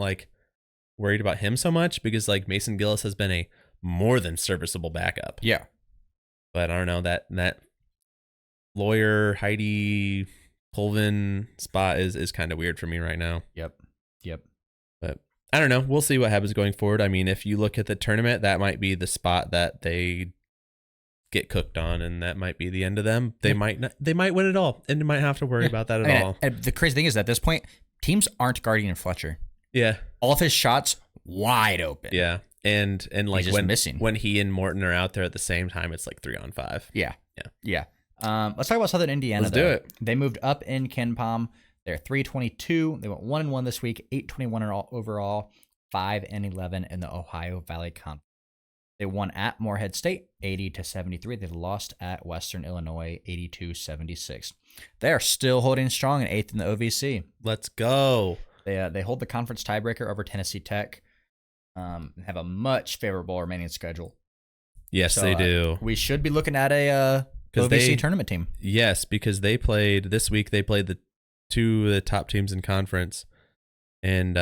worried about him so much because Mason Gillis has been a more than serviceable backup. Yeah. But I don't know, that Lawyer Heide Colvin spot is kind of weird for me right now. Yep. But I don't know. We'll see what happens going forward. I mean, if you look at the tournament, that might be the spot that they get cooked on, and that might be the end of them. They might win it all, and you might have to worry about that at all. And the crazy thing is, at this point, teams aren't guarding Fletcher. Yeah. All of his shots wide open. Yeah. And he's just missing. When he and Morton are out there at the same time, it's 3-on-5. Yeah. Let's talk about Southern Indiana. Let's do it. They moved up in KenPom. They're 3-22. They went 1-1 this week, 8-21 overall, 5-11 in the Ohio Valley Conference. They won at Morehead State, 80-73. They lost at Western Illinois, 82-76. They are still holding strong in 8th in the OVC. Let's go. They hold the conference tiebreaker over Tennessee Tech. And have a much favorable remaining schedule. Yes, they do. We should be looking at a OVC tournament team. Yes, because this week they played the two of the top teams in conference, and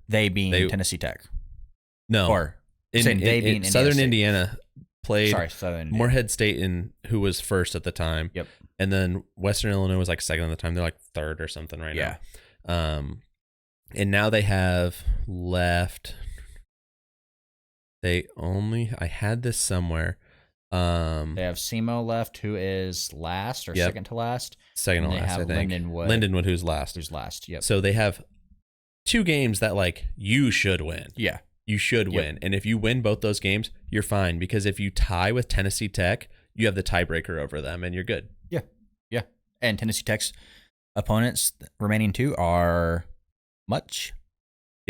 they being Tennessee Tech. No, or being Southern Indiana played Southern Morehead State, who was first at the time. Yep, and then Western Illinois was second at the time. They're third or something right now. And now they have left I had this somewhere. They have SEMO left, who is last or second to last. Second to and last, they have I think. Lindenwood, who's last. Yep. So they have 2 games that like you should win. Yeah. You should win. And if you win both those games, you're fine. Because if you tie with Tennessee Tech, you have the tiebreaker over them and you're good. Yeah. Yeah. And Tennessee Tech's opponents, remaining 2, are much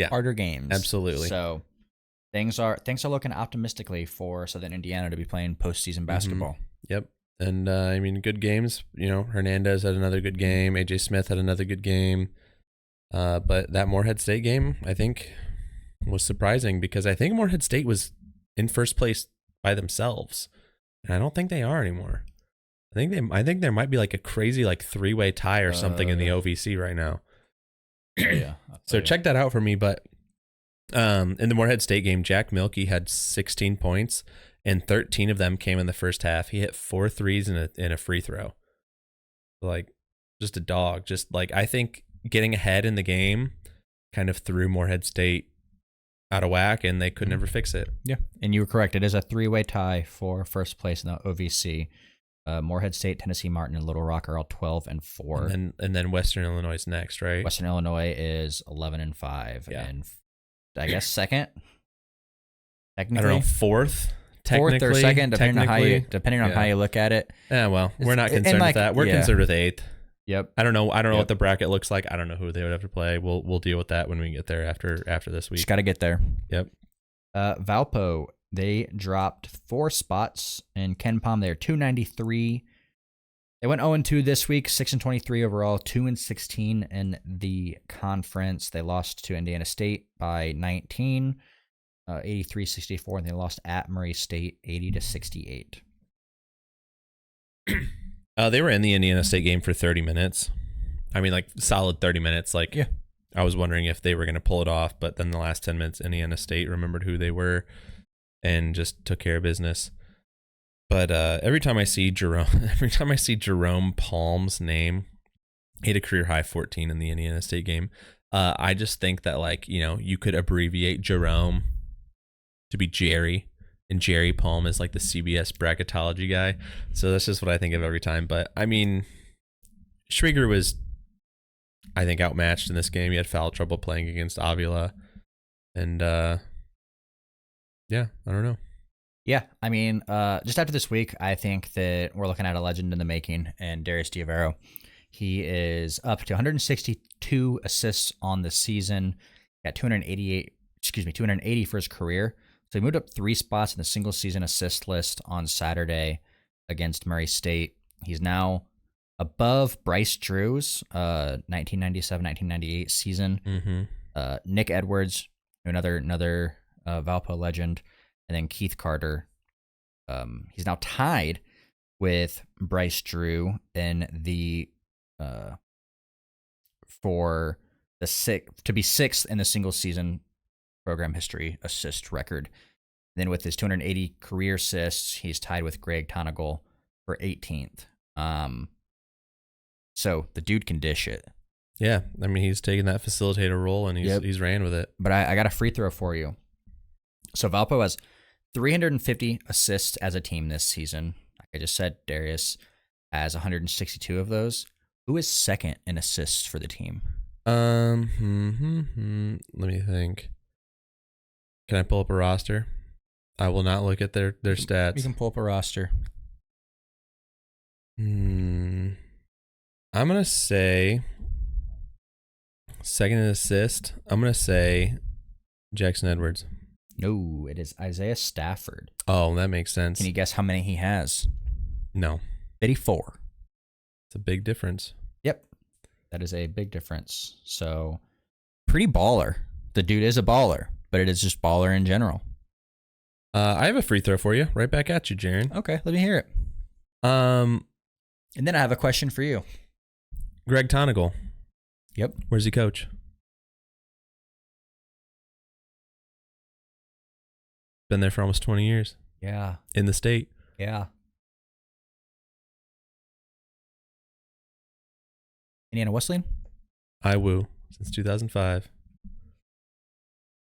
harder games. Absolutely. So things are looking optimistically for Southern Indiana to be playing postseason basketball. Yep. And I mean, good games. You know, Hernandez had another good game. AJ Smith had another good game. But that Morehead State game, I think, was surprising because I think Morehead State was in first place by themselves, and I don't think they are anymore. I think there might be like a crazy like 3-way tie or something in the OVC right now. Yeah. So check that out for me. But in the Morehead State game, Jack Milkey had 16 points, and 13 of them came in the first half. He hit 4 threes and a free throw. Like, just a dog. Just like, I think getting ahead in the game kind of threw Morehead State out of whack, and they could never fix it. Yeah, and you were correct. It is a 3-way tie for first place in the OVC. Morehead State, Tennessee Martin, and Little Rock are all 12-4. And then Western Illinois is next, right? Western Illinois is 11-5, and I guess second. Technically, I don't know, fourth or second, depending on how you look at it. Yeah, well, we're not concerned with that. We're concerned with 8th. Yep. I don't know what the bracket looks like. I don't know who they would have to play. We'll deal with that when we get there after this week. Just got to get there. Yep. Valpo, they dropped 4 spots in Ken Palm. They're 293. They went 0-2 this week, 6-23 overall, 2-16 in the conference. They lost to Indiana State by 19, 83-64, and they lost at Murray State 80-68. They were in the Indiana State game for 30 minutes. I mean, like, solid 30 minutes. Like, yeah. I was wondering if they were going to pull it off, but then the last 10 minutes, Indiana State remembered who they were and just took care of business. But every time I see Jerome Palm's name, he had a career high 14 in the Indiana State game. I just think that, like, you know, you could abbreviate Jerome to be Jerry, and Jerry Palm is like the CBS bracketology guy. So that's just what I think of every time. But I mean, Schwieger was, I think, outmatched in this game. He had foul trouble playing against Avila. And yeah, I don't know. Yeah, I mean, just after this week, I think that we're looking at a legend in the making, and Darius Diavero. He is up to 162 assists on the season, got 280 for his career. So he moved up 3 spots in the single season assist list on Saturday against Murray State. He's now above Bryce Drew's 1997-1998 season. Mm-hmm. Nick Edwards, another Valpo legend, and then Keith Carter. He's now tied with Bryce Drew in the for the to be 6th in the single season program history assist record. Then with his 280 career assists, he's tied with Greg Tonigal for 18th. So the dude can dish it. Yeah, I mean, he's taken that facilitator role and he's ran with it. But I got a free throw for you. So Valpo has 350 assists as a team this season. Like I just said, Darius has 162 of those. Who is second in assists for the team? Let me think. Can I pull up a roster? I will not look at their stats. You can pull up a roster. I'm gonna say second in assist. I'm gonna say Jackson Edwards. No, it is Isaiah Stafford. Oh, that makes sense. Can you guess how many he has? No. 54. It's a big difference. Yep. That is a big difference. So, pretty baller. The dude is a baller, but it is just baller in general. I have a free throw for you. Right back at you, Jaren. Okay, let me hear it. And then I have a question for you. Greg Tonigal. Yep. Where's he coach? Been there for almost 20 years. Yeah. In the state. Yeah. Indiana Wesleyan? IWU since 2005.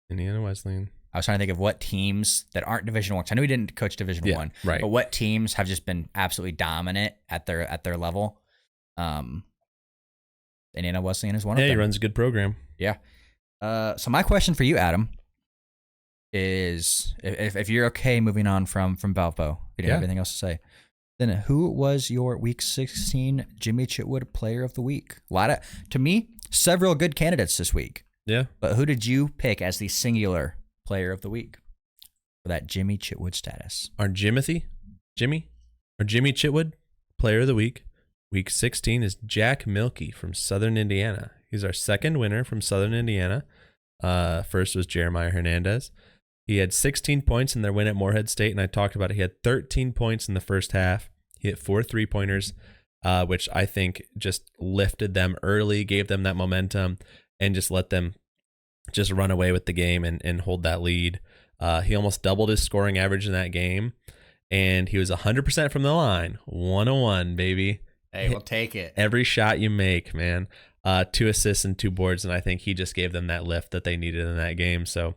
Indiana Wesleyan. I was trying to think of what teams that aren't Division I. I know he didn't coach Division I, right. but what teams have just been absolutely dominant at their level. Indiana Wesleyan is one of them. Yeah, he runs a good program. Yeah. So my question for you, Adam, is if you're okay moving on from Valpo, if you don't have anything else to say, then who was your Week 16 Jimmy Chitwood Player of the Week? To me, several good candidates this week. Yeah. But who did you pick as the singular Player of the Week for that Jimmy Chitwood status? Our Jimmy Chitwood Player of the Week. Week 16 is Jack Milkey from Southern Indiana. He's our second winner from Southern Indiana. First was Jeremiah Hernandez. He had 16 points in their win at Morehead State, and I talked about it. He had 13 points in the first half. He hit 4 3-pointers, which I think just lifted them early, gave them that momentum, and just let them just run away with the game and hold that lead. He almost doubled his scoring average in that game, and he was 100% from the line. 101, baby. Hey, we'll take it. Every shot you make, man. 2 assists and 2 boards, and I think he just gave them that lift that they needed in that game. So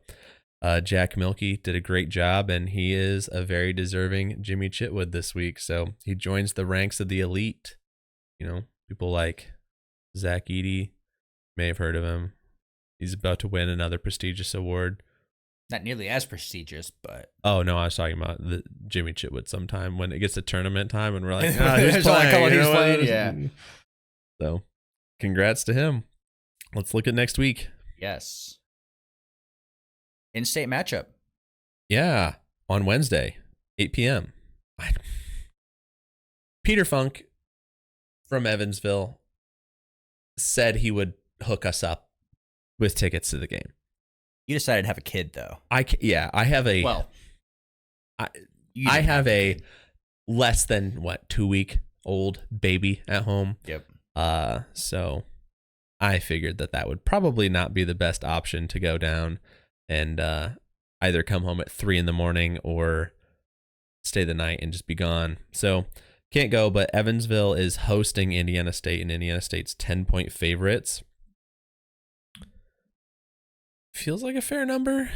Jack Milkey did a great job, and he is a very deserving Jimmy Chitwood this week. So he joins the ranks of the elite. You know, people like Zach Eady, may have heard of him. He's about to win another prestigious award. Not nearly as prestigious, but... Oh, no, I was talking about the Jimmy Chitwood sometime when it gets to tournament time and we're like, who's playing? Yeah. So, congrats to him. Let's look at next week. Yes. In-state matchup. Yeah, on Wednesday, 8 p.m. Peter Funk from Evansville said he would hook us up with tickets to the game. You decided to have a kid, though. I have a... Well, I have a less than, 2-week-old baby at home. Yep. So I figured that would probably not be the best option to go down and either come home at 3 a.m. or stay the night and just be gone. So can't go, but Evansville is hosting Indiana State, and Indiana State's 10-point favorites. Feels like a fair number.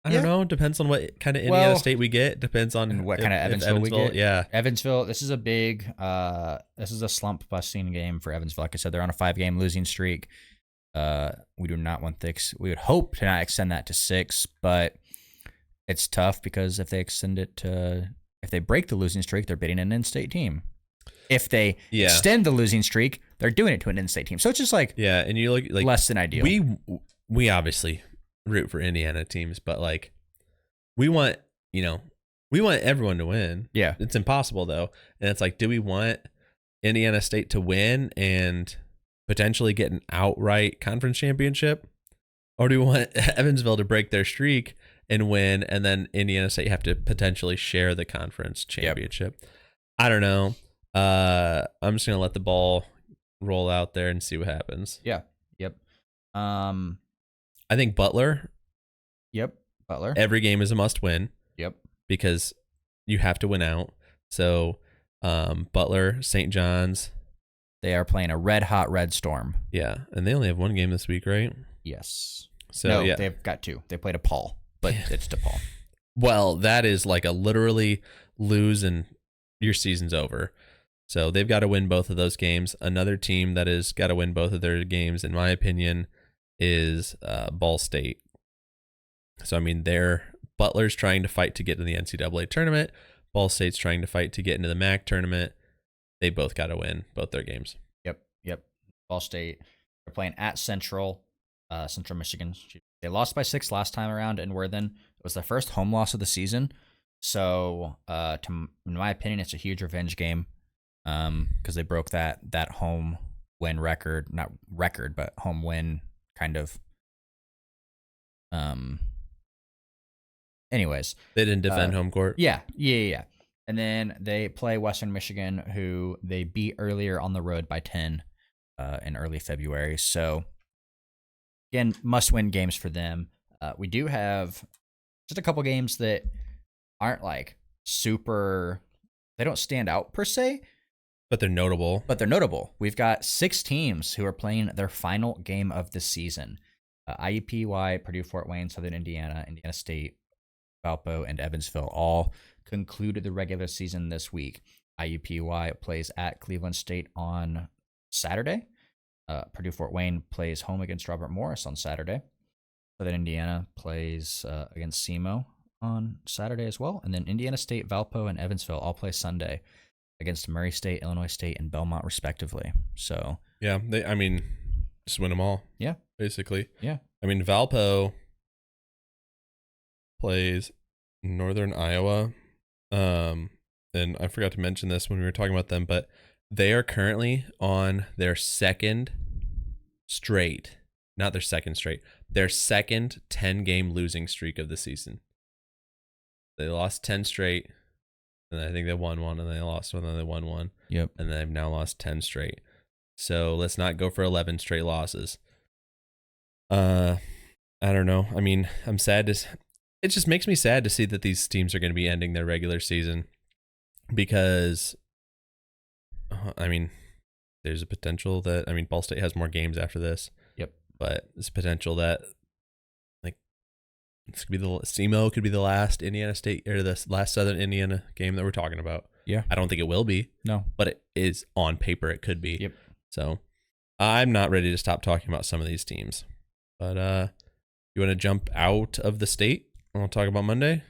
I don't know. Depends on what kind of Indiana State we get. Depends on what kind of Evansville we get. Yeah. Evansville, this is a big, this is a slump busting game for Evansville. Like I said, they're on a 5-game losing streak. We do not want we would hope to not extend that to 6, but it's tough because if they if they break the losing streak, they're beating an in-state team. If they extend the losing streak, they're doing it to an in-state team. So it's just like, and you look like less than ideal. We obviously root for Indiana teams, but like we want everyone to win. Yeah. It's impossible though. And it's like, do we want Indiana State to win and potentially get an outright conference championship? Or do we want Evansville to break their streak and win, and then Indiana State have to potentially share the conference championship? Yep. I don't know. I'm just going to let the ball roll out there and see what happens. Yeah. Yep. I think Butler. Yep. Butler. Every game is a must win. Yep. Because you have to win out. So Butler, St. John's. They are playing a red-hot Red Storm. Yeah. And they only have 1 game this week, right? Yes. So they've got 2. They played a Paul, but it's DePaul. Well, that is like a literally lose and your season's over. So they've got to win both of those games. Another team that has got to win both of their games, in my opinion, is Ball State. So, I mean, Butler's trying to fight to get to the NCAA tournament. Ball State's trying to fight to get into the MAC tournament. They both got to win both their games. Yep. Ball State, they're playing at Central Michigan. They lost by 6 last time around in Worthen. It was their first home loss of the season. So, in my opinion, it's a huge revenge game because they broke that home win record. Not record, but home win kind of. Anyways. They didn't defend home court? Yeah. And then they play Western Michigan, who they beat earlier on the road by 10 in early February. So, again, must-win games for them. We do have just a couple games that aren't like super, they don't stand out per se. But they're notable. We've got 6 teams who are playing their final game of the season. IUPUI, Purdue, Fort Wayne, Southern Indiana, Indiana State, Valpo, and Evansville all concluded the regular season this week. IUPUI plays at Cleveland State on Saturday. Purdue Fort Wayne plays home against Robert Morris on Saturday. Southern Indiana plays against SEMO on Saturday as well. And then Indiana State, Valpo, and Evansville all play Sunday against Murray State, Illinois State, and Belmont, respectively. So yeah, just win them all. Yeah. Basically. Yeah. Valpo plays Northern Iowa. And I forgot to mention this when we were talking about them, but they are currently on their second 10-game losing streak of the season. They lost 10 straight, and I think they won one, and they lost one, and they won one. Yep. And they've now lost 10 straight. So let's not go for 11 straight losses. I don't know. I'm sad it just makes me sad to see that these teams are going to be ending their regular season because, there's a potential that, Ball State has more games after this. Yep. But there's potential that, this could be SEMO could be the last Indiana State or the last Southern Indiana game that we're talking about. Yeah. I don't think it will be. No. But it is on paper. It could be. Yep. So I'm not ready to stop talking about some of these teams. But you want to jump out of the state? I want to talk about Monday.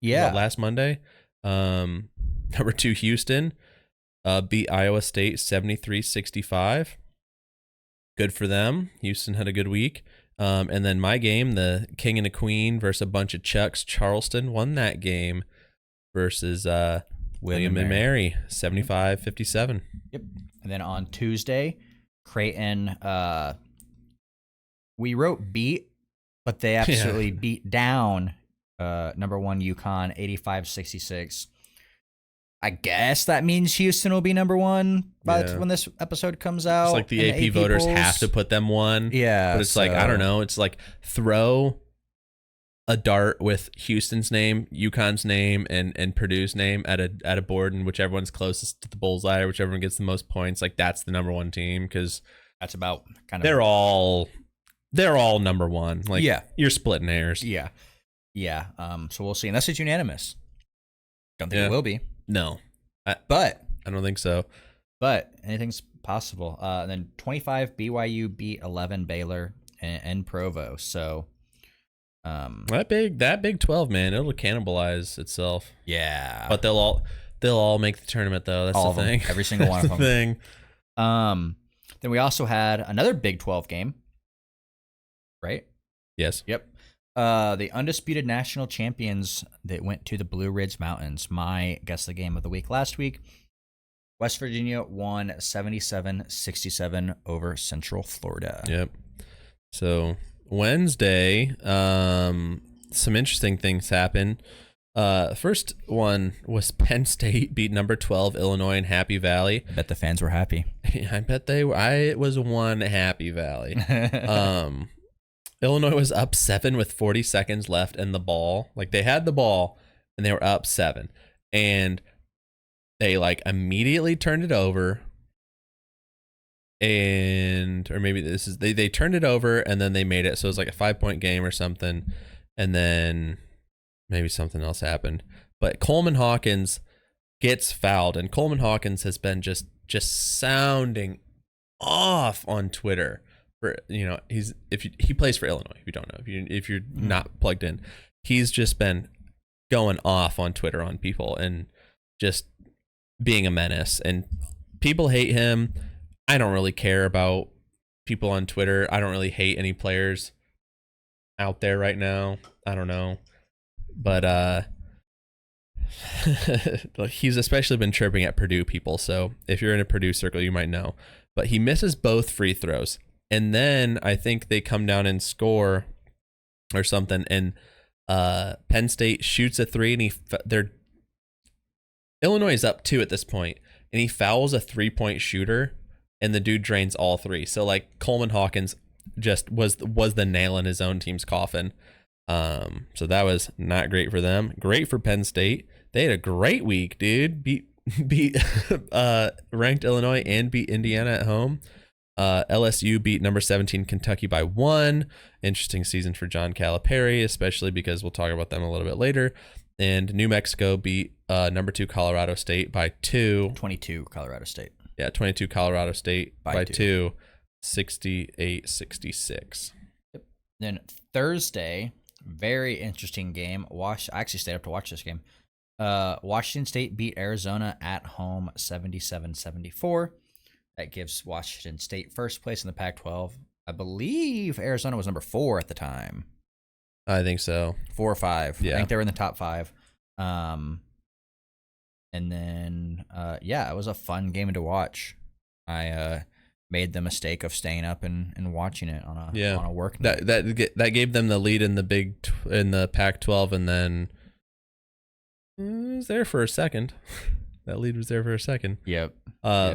Yeah. Last Monday. Number 2, Houston beat Iowa State 73-65. Good for them. Houston had a good week. And then my game, the King and the Queen versus a bunch of Chucks, Charleston won that game versus William and Mary 75-57. Yep. And then on Tuesday, Creighton, we wrote beat, but they absolutely beat down number 1 UConn 85-66. I guess that means Houston will be number 1 when this episode comes out. It's like the AP voters polls have to put them 1. Yeah. But it's like, I don't know. It's like throw a dart with Houston's name, UConn's name, and Purdue's name at a board, and whichever one's closest to the bullseye, or whichever one gets the most points, like that's the number 1 team, because that's about kind of they're all number 1. Like, yeah, you're splitting hairs. Yeah. So we'll see, unless it's unanimous. Don't think it will be. No, but I don't think so. But anything's possible. And then 25 BYU beat 11 Baylor and Provo. So that Big 12, man, it'll cannibalize itself. Yeah, but they'll all make the tournament though. That's all the thing. Every single one of them. Thing. Then we also had another Big 12 game. Right? Yes. Yep. The undisputed national champions that went to the Blue Ridge Mountains. My guess the game of the week last week. West Virginia won 77-67 over Central Florida. Yep. So Wednesday, some interesting things happened. First one was Penn State beat number 12 Illinois in Happy Valley. I bet the fans were happy. I bet they were. It was one Happy Valley. Illinois was up 7 with 40 seconds left in the ball. Like, they had the ball and they were up 7, and they immediately turned it over. Or maybe they turned it over and then they made it. So it was like a 5-point game or something. And then maybe something else happened. But Coleman Hawkins gets fouled, and Coleman Hawkins has been just sounding off on Twitter. He plays for Illinois. If you don't know, if you're not plugged in, he's just been going off on Twitter on people and just being a menace. And people hate him. I don't really care about people on Twitter. I don't really hate any players out there right now. I don't know, but he's especially been chirping at Purdue people. So if you're in a Purdue circle, you might know. But he misses both free throws. And then I think they come down and score or something, and Penn State shoots a 3, and Illinois is up 2 at this point, and he fouls a 3-point shooter, and the dude drains all 3. So Coleman Hawkins just was the nail in his own team's coffin. So that was not great for them. Great for Penn State. They had a great week, dude. Beat ranked Illinois and beat Indiana at home. LSU beat number 17 Kentucky by 1. Interesting season for John Calipari, especially because we'll talk about them a little bit later. And New Mexico beat number 2 Colorado State by 2. 22 Colorado State. Yeah, 22 Colorado State by 2. 68-66. Yep. Then Thursday, very interesting game. I actually stayed up to watch this game. Washington State beat Arizona at home 77-74. That gives Washington State first place in the Pac-12. I believe Arizona was number 4 at the time. I think so. 4 or 5. Yeah. I think they were in the top 5. And then, it was a fun game to watch. I made the mistake of staying up and watching it on a work night. That gave them the lead in the Pac-12, and then it was there for a second. That lead was there for a second. Yep.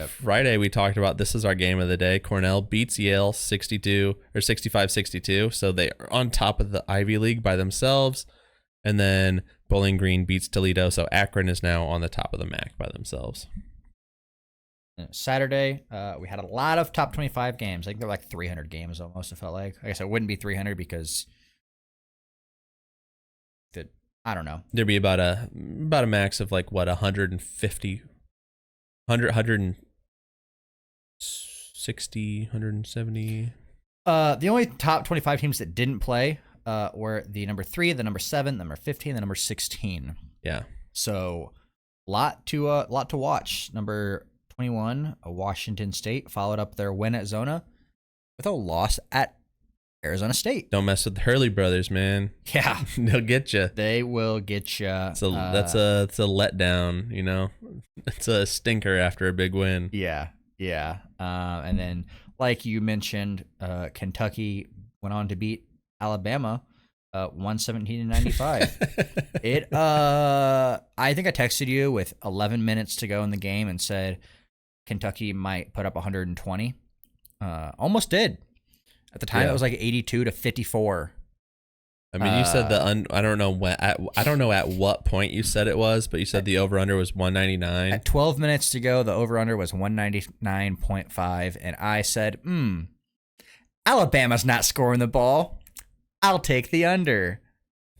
Friday we talked about, this is our game of the day. Cornell beats Yale 65-62, so they are on top of the Ivy League by themselves. And then Bowling Green beats Toledo, so Akron is now on the top of the MAC by themselves. Saturday, we had a lot of top 25 games. I think there were like 300 games almost, it felt like. I guess it wouldn't be 300 because I don't know. There'd be about a max of like, what, 150, 160, 170. The only top 25 teams that didn't play were the number 3, the number 7, the number 15, the number 16. Yeah. So lot to watch. Number 21, Washington State followed up their win at Zona with a loss at Arizona State. Don't mess with the Hurley brothers, man. Yeah. They'll get you. They will get you. That's a letdown, you know? It's a stinker after a big win. Yeah. And then, like you mentioned, Kentucky went on to beat Alabama 117-95. I think I texted you with 11 minutes to go in the game and said Kentucky might put up 120. Almost did. At the time, It was like 82-54. I mean, you said I don't know at what point you said it was, but you said the over-under was 199. At 12 minutes to go, the over-under was 199.5, and I said, Alabama's not scoring the ball. I'll take the under.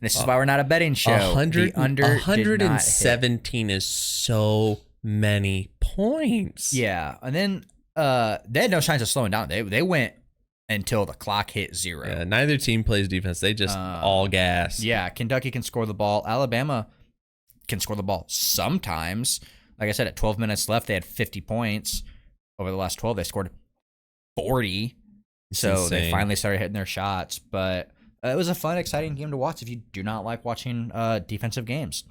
This is why we're not a betting show. 117 is so many points. Yeah, and then they had no chance of slowing down. They went until the clock hit 0. Yeah, neither team plays defense. They just all gas. Yeah, Kentucky can score the ball. Alabama can score the ball sometimes. Like I said, at 12 minutes left, they had 50 points. Over the last 12, they scored 40. So they finally started hitting their shots. But it was a fun, exciting game to watch if you do not like watching defensive games.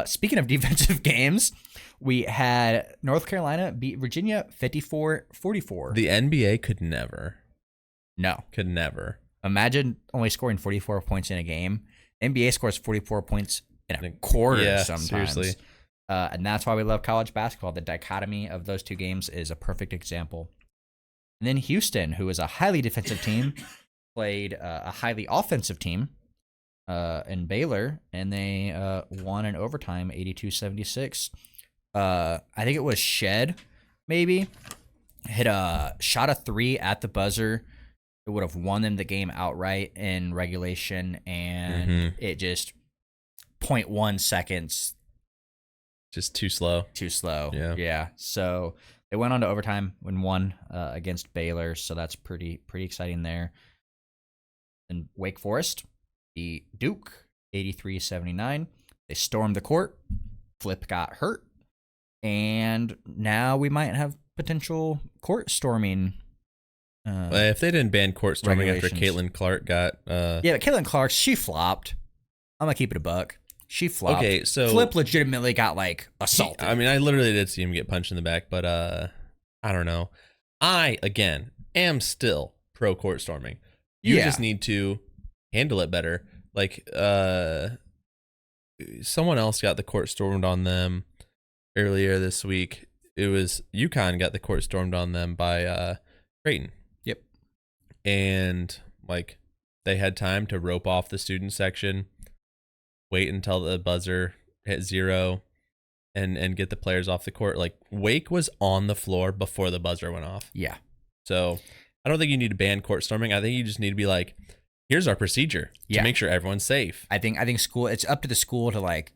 Speaking of defensive games, we had North Carolina beat Virginia 54-44. The NBA could never. No. Could never. Imagine only scoring 44 points in a game. NBA scores 44 points in a quarter sometimes. Seriously. And that's why we love college basketball. The dichotomy of those two games is a perfect example. And then Houston, who is a highly defensive team, played a highly offensive team in Baylor, and they won in overtime 82-76. I think it was Shed, maybe, shot a 3 at the buzzer. It would have won them the game outright in regulation, and it just 0.1 seconds. Just too slow. Yeah. So they went on to overtime and won against Baylor, so that's pretty exciting there. And Wake Forest beat Duke 83-79. They stormed the court. Flip got hurt. And now we might have potential court storming. If they didn't ban court storming after Caitlin Clark got... Yeah, but Caitlin Clark, she flopped. I'm going to keep it a buck. She flopped. Okay, so... Flip legitimately got, assaulted. I mean, I literally did see him get punched in the back, but I don't know. I, again, am still pro court storming. You just need to handle it better. Someone else got the court stormed on them earlier this week. It was UConn got the court stormed on them by Creighton. Yep. And they had time to rope off the student section, wait until the buzzer hit 0, and get the players off the court. Wake was on the floor before the buzzer went off. Yeah. So I don't think you need to ban court storming. I think you just need to be like, here's our procedure to make sure everyone's safe. I think school, it's up to the school to like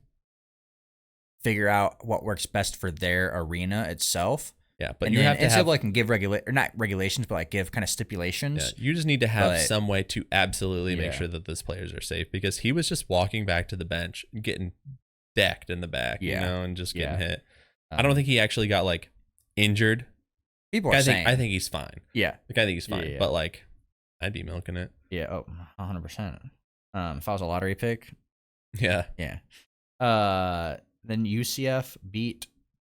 figure out what works best for their arena itself. Yeah, but and you have to have like can give not regulations, but like give kind of stipulations. Yeah, you just need to have some way to absolutely make sure that those players are safe, because he was just walking back to the bench, getting decked in the back, you know, and just getting hit. I don't think he actually got like injured. People are saying, I think he's fine. Yeah, like I think he's fine, but like I'd be milking it. Yeah, 100%. If I was a lottery pick, yeah. Then UCF beat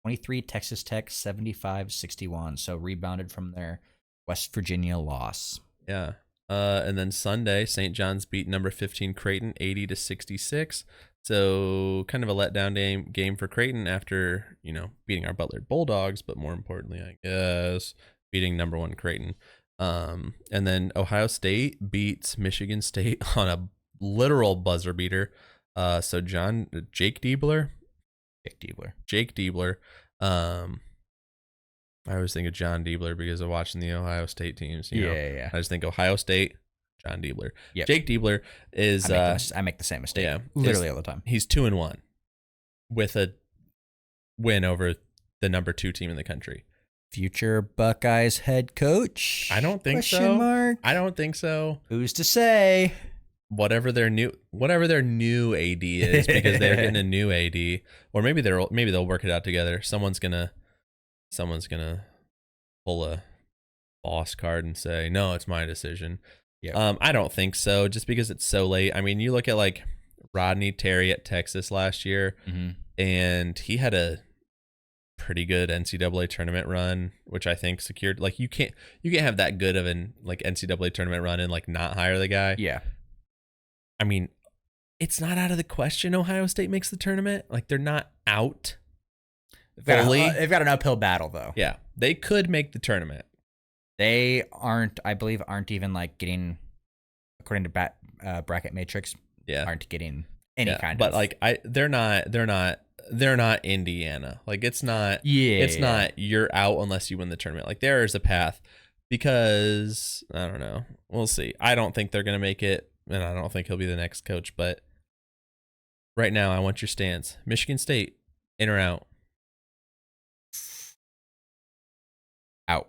23 Texas Tech 75-61, so rebounded from their West Virginia loss. Yeah. And then Sunday, St. John's beat number 15 Creighton 80-66. So kind of a letdown game for Creighton after, you know, beating our Butler Bulldogs, but more importantly, I guess, beating number 1 Creighton. And then Ohio State beats Michigan State on a literal buzzer beater. So Jake Diebler. I always think of John Diebler because of watching the Ohio State teams. You know? I just think Ohio State, John Diebler. Yep. Jake Diebler is. I make the same mistake. Yeah, literally all the time. He's 2-1 with a win over the number 2 team in the country. Future Buckeyes head coach? I don't think so. Mark? I don't think so. Who's to say? Whatever their new AD is, because they're getting a new AD, or maybe they'll work it out together. Someone's gonna pull a boss card and say, no, it's my decision. Yeah. I don't think so, just because it's so late. I mean, you look at like Rodney Terry at Texas last year, and he had a pretty good NCAA tournament run, which I think secured. Like you can't have that good of an like NCAA tournament run and like not hire the guy. Yeah. I mean, it's not out of the question Ohio State makes the tournament. Like, they're not out fully. They've got an uphill battle, though. Yeah, they could make the tournament. They aren't even like getting, according to bracket matrix. Yeah, aren't getting any kind of. But like they're not Indiana. Like it's not. Yeah, it's not. You're out unless you win the tournament. Like there is a path, because I don't know. We'll see. I don't think they're gonna make it. And I don't think he'll be the next coach, but right now I want your stance. Michigan State, in or out? Out.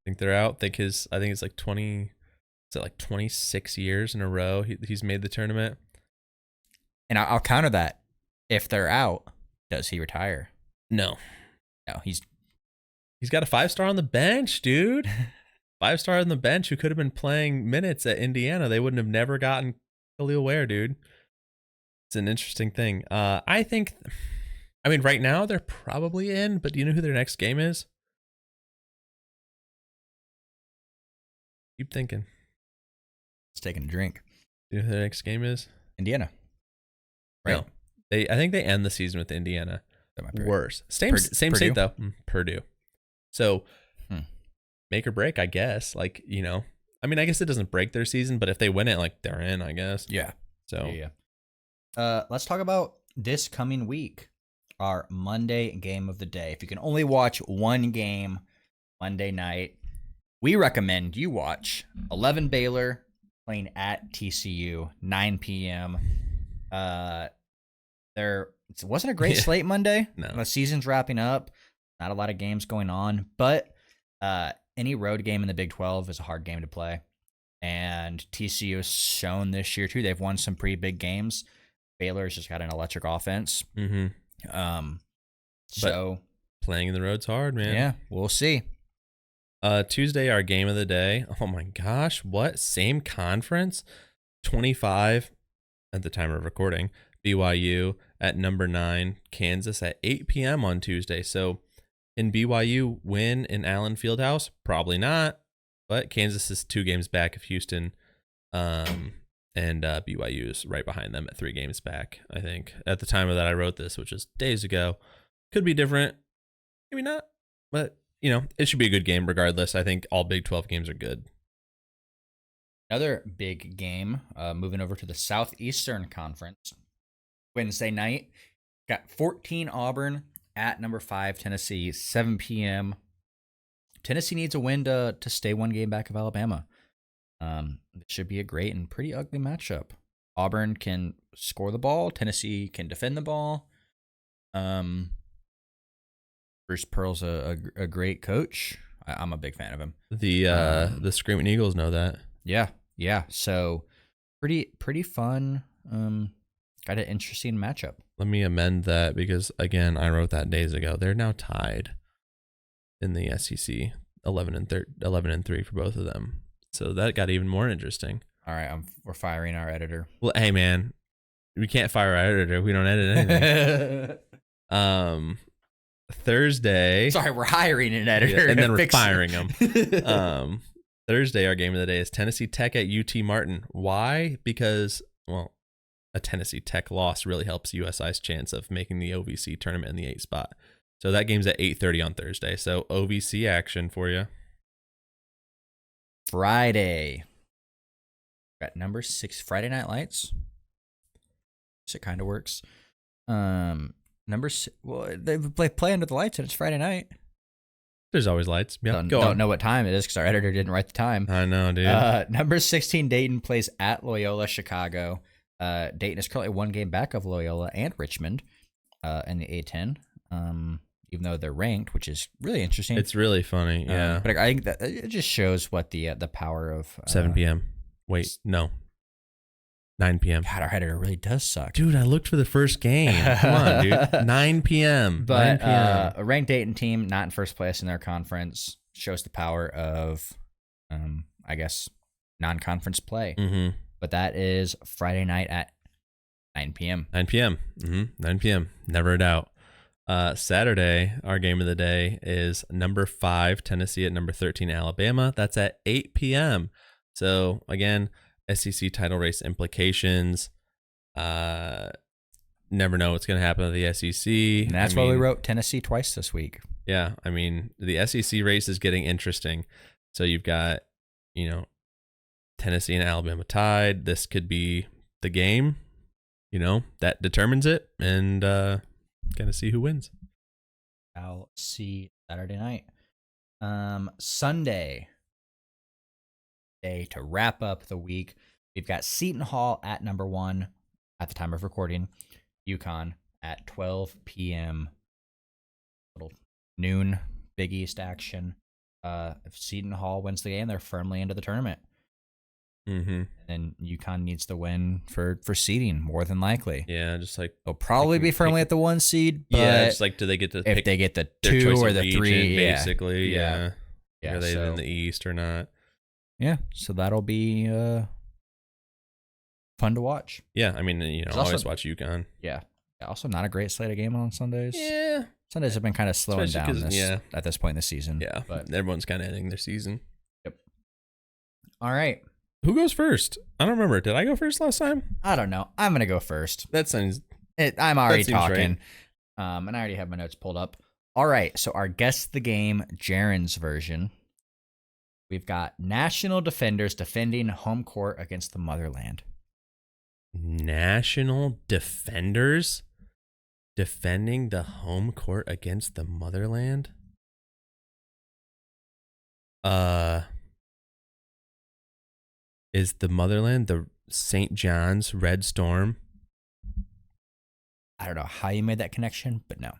Think they're out? I think it's like 26 years in a row he's made the tournament. And I'll counter that. If they're out, does he retire? No. No, he's got a 5-star on the bench, dude. 5-star on the bench who could have been playing minutes at Indiana. They wouldn't have never gotten Khalil Ware, dude. It's an interesting thing. I mean, right now they're probably in, but do you know who their next game is? Keep thinking. It's taking a drink. Do you know who their next game is? Indiana. Right. No. I think they end the season with Indiana. Worse. Same state though. Purdue. So make or break, I guess. Like, you know, I mean, I guess it doesn't break their season, but if they win it, like they're in, I guess. Yeah. So let's talk about this coming week, our Monday game of the day. If you can only watch one game Monday night, we recommend you watch 11 Baylor playing at TCU, 9 p.m. It wasn't a great slate Monday. No. The season's wrapping up. Not a lot of games going on, but any road game in the Big 12 is a hard game to play. And TCU has shown this year, too. They've won some pretty big games. Baylor's just got an electric offense. So playing in the road's hard, man. Yeah, we'll see. Tuesday, our game of the day. Oh, my gosh. What? Same conference? 25 at the time of recording. BYU at number 9. Kansas at 8 p.m. on Tuesday. So, in BYU win in Allen Fieldhouse? Probably not. But Kansas is 2 games back of Houston. And BYU is right behind them at 3 games back, I think. At the time of that I wrote this, which is days ago. Could be different. Maybe not. But, you know, it should be a good game regardless. I think all Big 12 games are good. Another big game, moving over to the Southeastern Conference. Wednesday night, got 14 Auburn at number 5 Tennessee, 7 p.m. Tennessee needs a win to stay one game back of Alabama. It should be a great and pretty ugly matchup. Auburn can score the ball. Tennessee can defend the ball. Bruce Pearl's a great coach. I'm a big fan of him. The Screaming Eagles know that. Yeah. So pretty fun. Got an interesting matchup. Let me amend that because again, I wrote that days ago. They're now tied in the SEC, 11-3 for both of them. So that got even more interesting. All right, we're firing our editor. Well, hey man, we can't fire our editor. We don't edit anything. Thursday. Sorry, we're hiring an editor, and then we're firing him. Thursday, our game of the day is Tennessee Tech at UT Martin. Why? Because, well, a Tennessee Tech loss really helps USI's chance of making the OVC tournament in the 8th spot. So that game's at 8:30 on Thursday. So OVC action for you. Friday. Got number 6 Friday Night Lights. So it kind of works. Number 6. Well, they play under the lights and it's Friday night. There's always lights. Yeah, don't know what time it is because our editor didn't write the time. I know, dude. Number 16 Dayton plays at Loyola Chicago. Dayton is currently one game back of Loyola and Richmond in the A10. Even though they're ranked, which is really interesting. It's really funny, yeah. But I think that it just shows what the power of 7 p.m. Wait, no. 9 p.m. God, our editor really does suck. Dude, I looked for the first game. Come on, dude. 9 p.m. But 9 p.m. A ranked Dayton team, not in first place in their conference, shows the power of, I guess, non-conference play. Mm-hmm. But that is Friday night at 9 p.m. 9 p.m. 9 p.m. Never a doubt. Saturday, our game of the day is number 5, Tennessee at number 13, Alabama. That's at 8 p.m. So, again, SEC title race implications. Never know what's going to happen to the SEC. And that's why we wrote Tennessee twice this week. Yeah, I mean, the SEC race is getting interesting. So you've got, Tennessee and Alabama tied. This could be the game, that determines it. And going to see who wins. I'll see Saturday night. Sunday. To wrap up the week, we've got Seton Hall at number 1 at the time of recording, UConn at 12 p.m. Little noon Big East action. If Seton Hall wins the game, they're firmly into the tournament. Mm-hmm. And UConn needs to win for seeding, more than likely. Yeah, just like they'll probably be firmly at the 1 seed. But yeah, it's like, do they get to if they get the 2 or the 3, basically? Yeah. Are they so, in the East or not? Yeah, so that'll be fun to watch. Yeah, I mean, always watch UConn. Yeah. Also, not a great slate of game on Sundays. Yeah. Sundays have been kind of slowing down at this point in the season. Yeah, but everyone's kind of ending their season. Yep. All right. Who goes first? I don't remember. Did I go first last time? I don't know. I'm going to go first. That sounds... I'm already talking. Right. And I already have my notes pulled up. All right, so our Guess the Game, Jaren's version. We've got National Defenders defending home court against the Motherland. National Defenders defending the home court against the Motherland? Is the Motherland the St. John's Red Storm? I don't know how you made that connection, but no.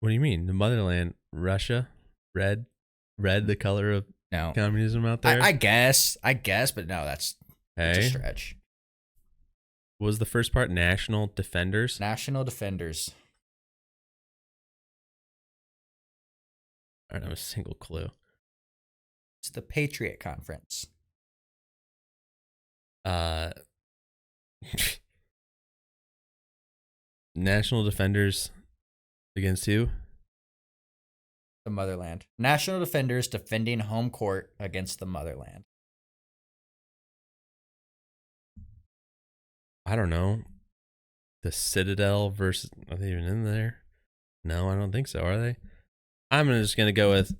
What do you mean? The Motherland, Russia? Red, the color of communism out there? I guess, but no, that's a stretch. What was the first part? National Defenders? National Defenders. I don't have a single clue. It's the Patriot Conference. National Defenders against who? The Motherland. National Defenders defending home court against the Motherland. I don't know. The Citadel versus... Are they even in there? No, I don't think so. Are they? I'm just going to go with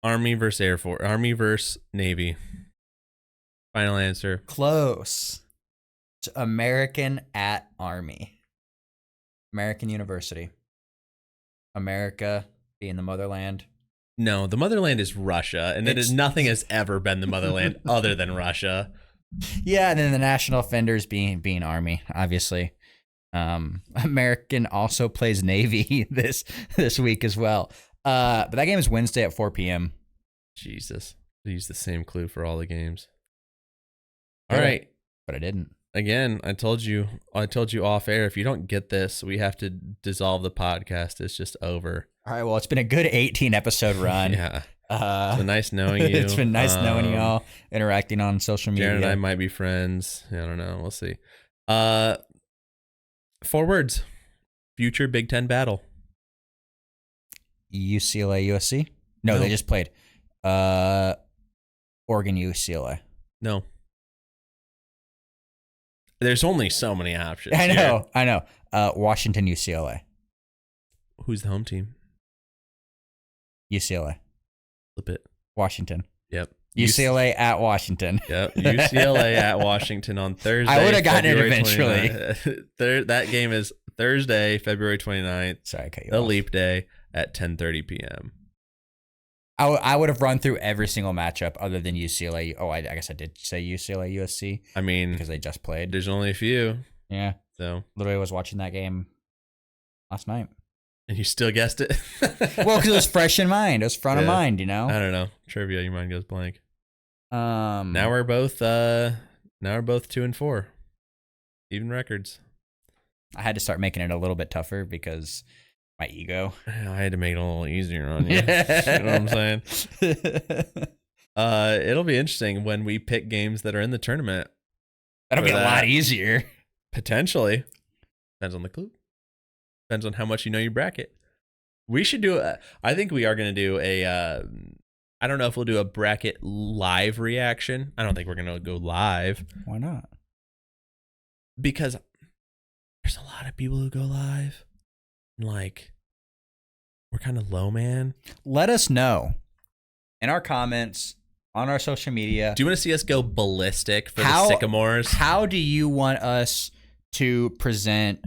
Army versus Air Force. Army versus Navy. Final answer. Close. It's American at Army. American University. America being the motherland. No, the motherland is Russia, and nothing has ever been the motherland other than Russia. Yeah, and then the national offenders being Army, obviously. American also plays Navy this week as well. But that game is Wednesday at 4 p.m. Jesus. I used the same clue for all the games. All right. But I didn't. Again, I told you off air, if you don't get this, we have to dissolve the podcast. It's just over. All right, well, it's been a good 18 episode run. Yeah. It's been nice knowing you. It's been nice knowing y'all, interacting on social media. Jaren and I might be friends. I don't know. We'll see. 4 words. Future Big Ten battle. UCLA, USC? No, they just played. Oregon, UCLA. No. There's only so many options. I know. Washington, UCLA. Who's the home team? UCLA. Flip it. Washington. Yep. UCLA at Washington. Yep. UCLA at Washington on Thursday. I would have gotten it eventually. That game is Thursday, February 29th. Sorry, I cut you the off. leap day at 10:30 p.m. I would have run through every single matchup other than UCLA. Oh, I guess I did say UCLA, USC. I mean, because they just played. There's only a few. Yeah. So literally was watching that game last night. And you still guessed it? Well, because it was fresh in mind. It was front of mind, you know? I don't know. Trivia, your mind goes blank. Now we're both 2-4. Even records. I had to start making it a little bit tougher because my ego. I had to make it a little easier on you. You know what I'm saying? It'll be interesting when we pick games that are in the tournament. That'll be a lot easier. Potentially. Depends on the clue. Depends on how much you know your bracket. We should do I think we are going to do I don't know if we'll do a bracket live reaction. I don't think we're going to go live. Why not? Because there's a lot of people who go live. And like, we're kind of low, man. Let us know in our comments on our social media. Do you want to see us go ballistic for the Sycamores? How do you want us to present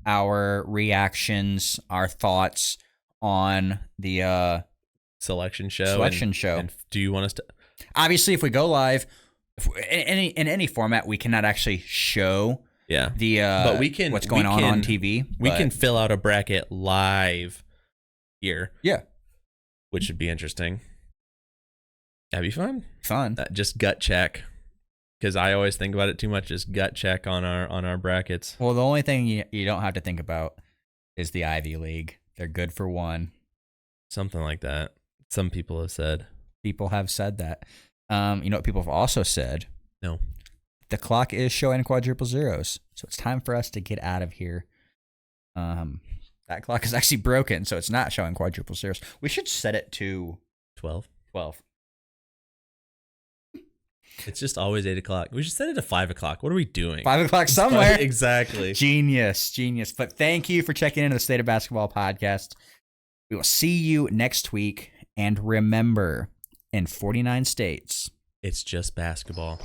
our reactions, our thoughts on the selection show? And do you want us to? Obviously, if we go live, in any format, we cannot actually show. Yeah. But we can. What's going on TV? We can fill out a bracket live here. Yeah. Which would be interesting. That'd be fun. Just gut check. Because I always think about it too much. Just gut check on our brackets. Well, the only thing you don't have to think about is the Ivy League. They're good for one. Something like that. Some people have said. People have said that. You know what people have also said? No. The clock is showing quadruple zeros. So it's time for us to get out of here. That clock is actually broken, so it's not showing quadruple zeros. We should set it to 12. 12. It's just always 8 o'clock. We should set it to 5 o'clock. What are we doing? 5 o'clock somewhere. Exactly. Genius. But thank you for checking into the State of Basketball podcast. We will see you next week. And remember, in 49 states, it's just basketball.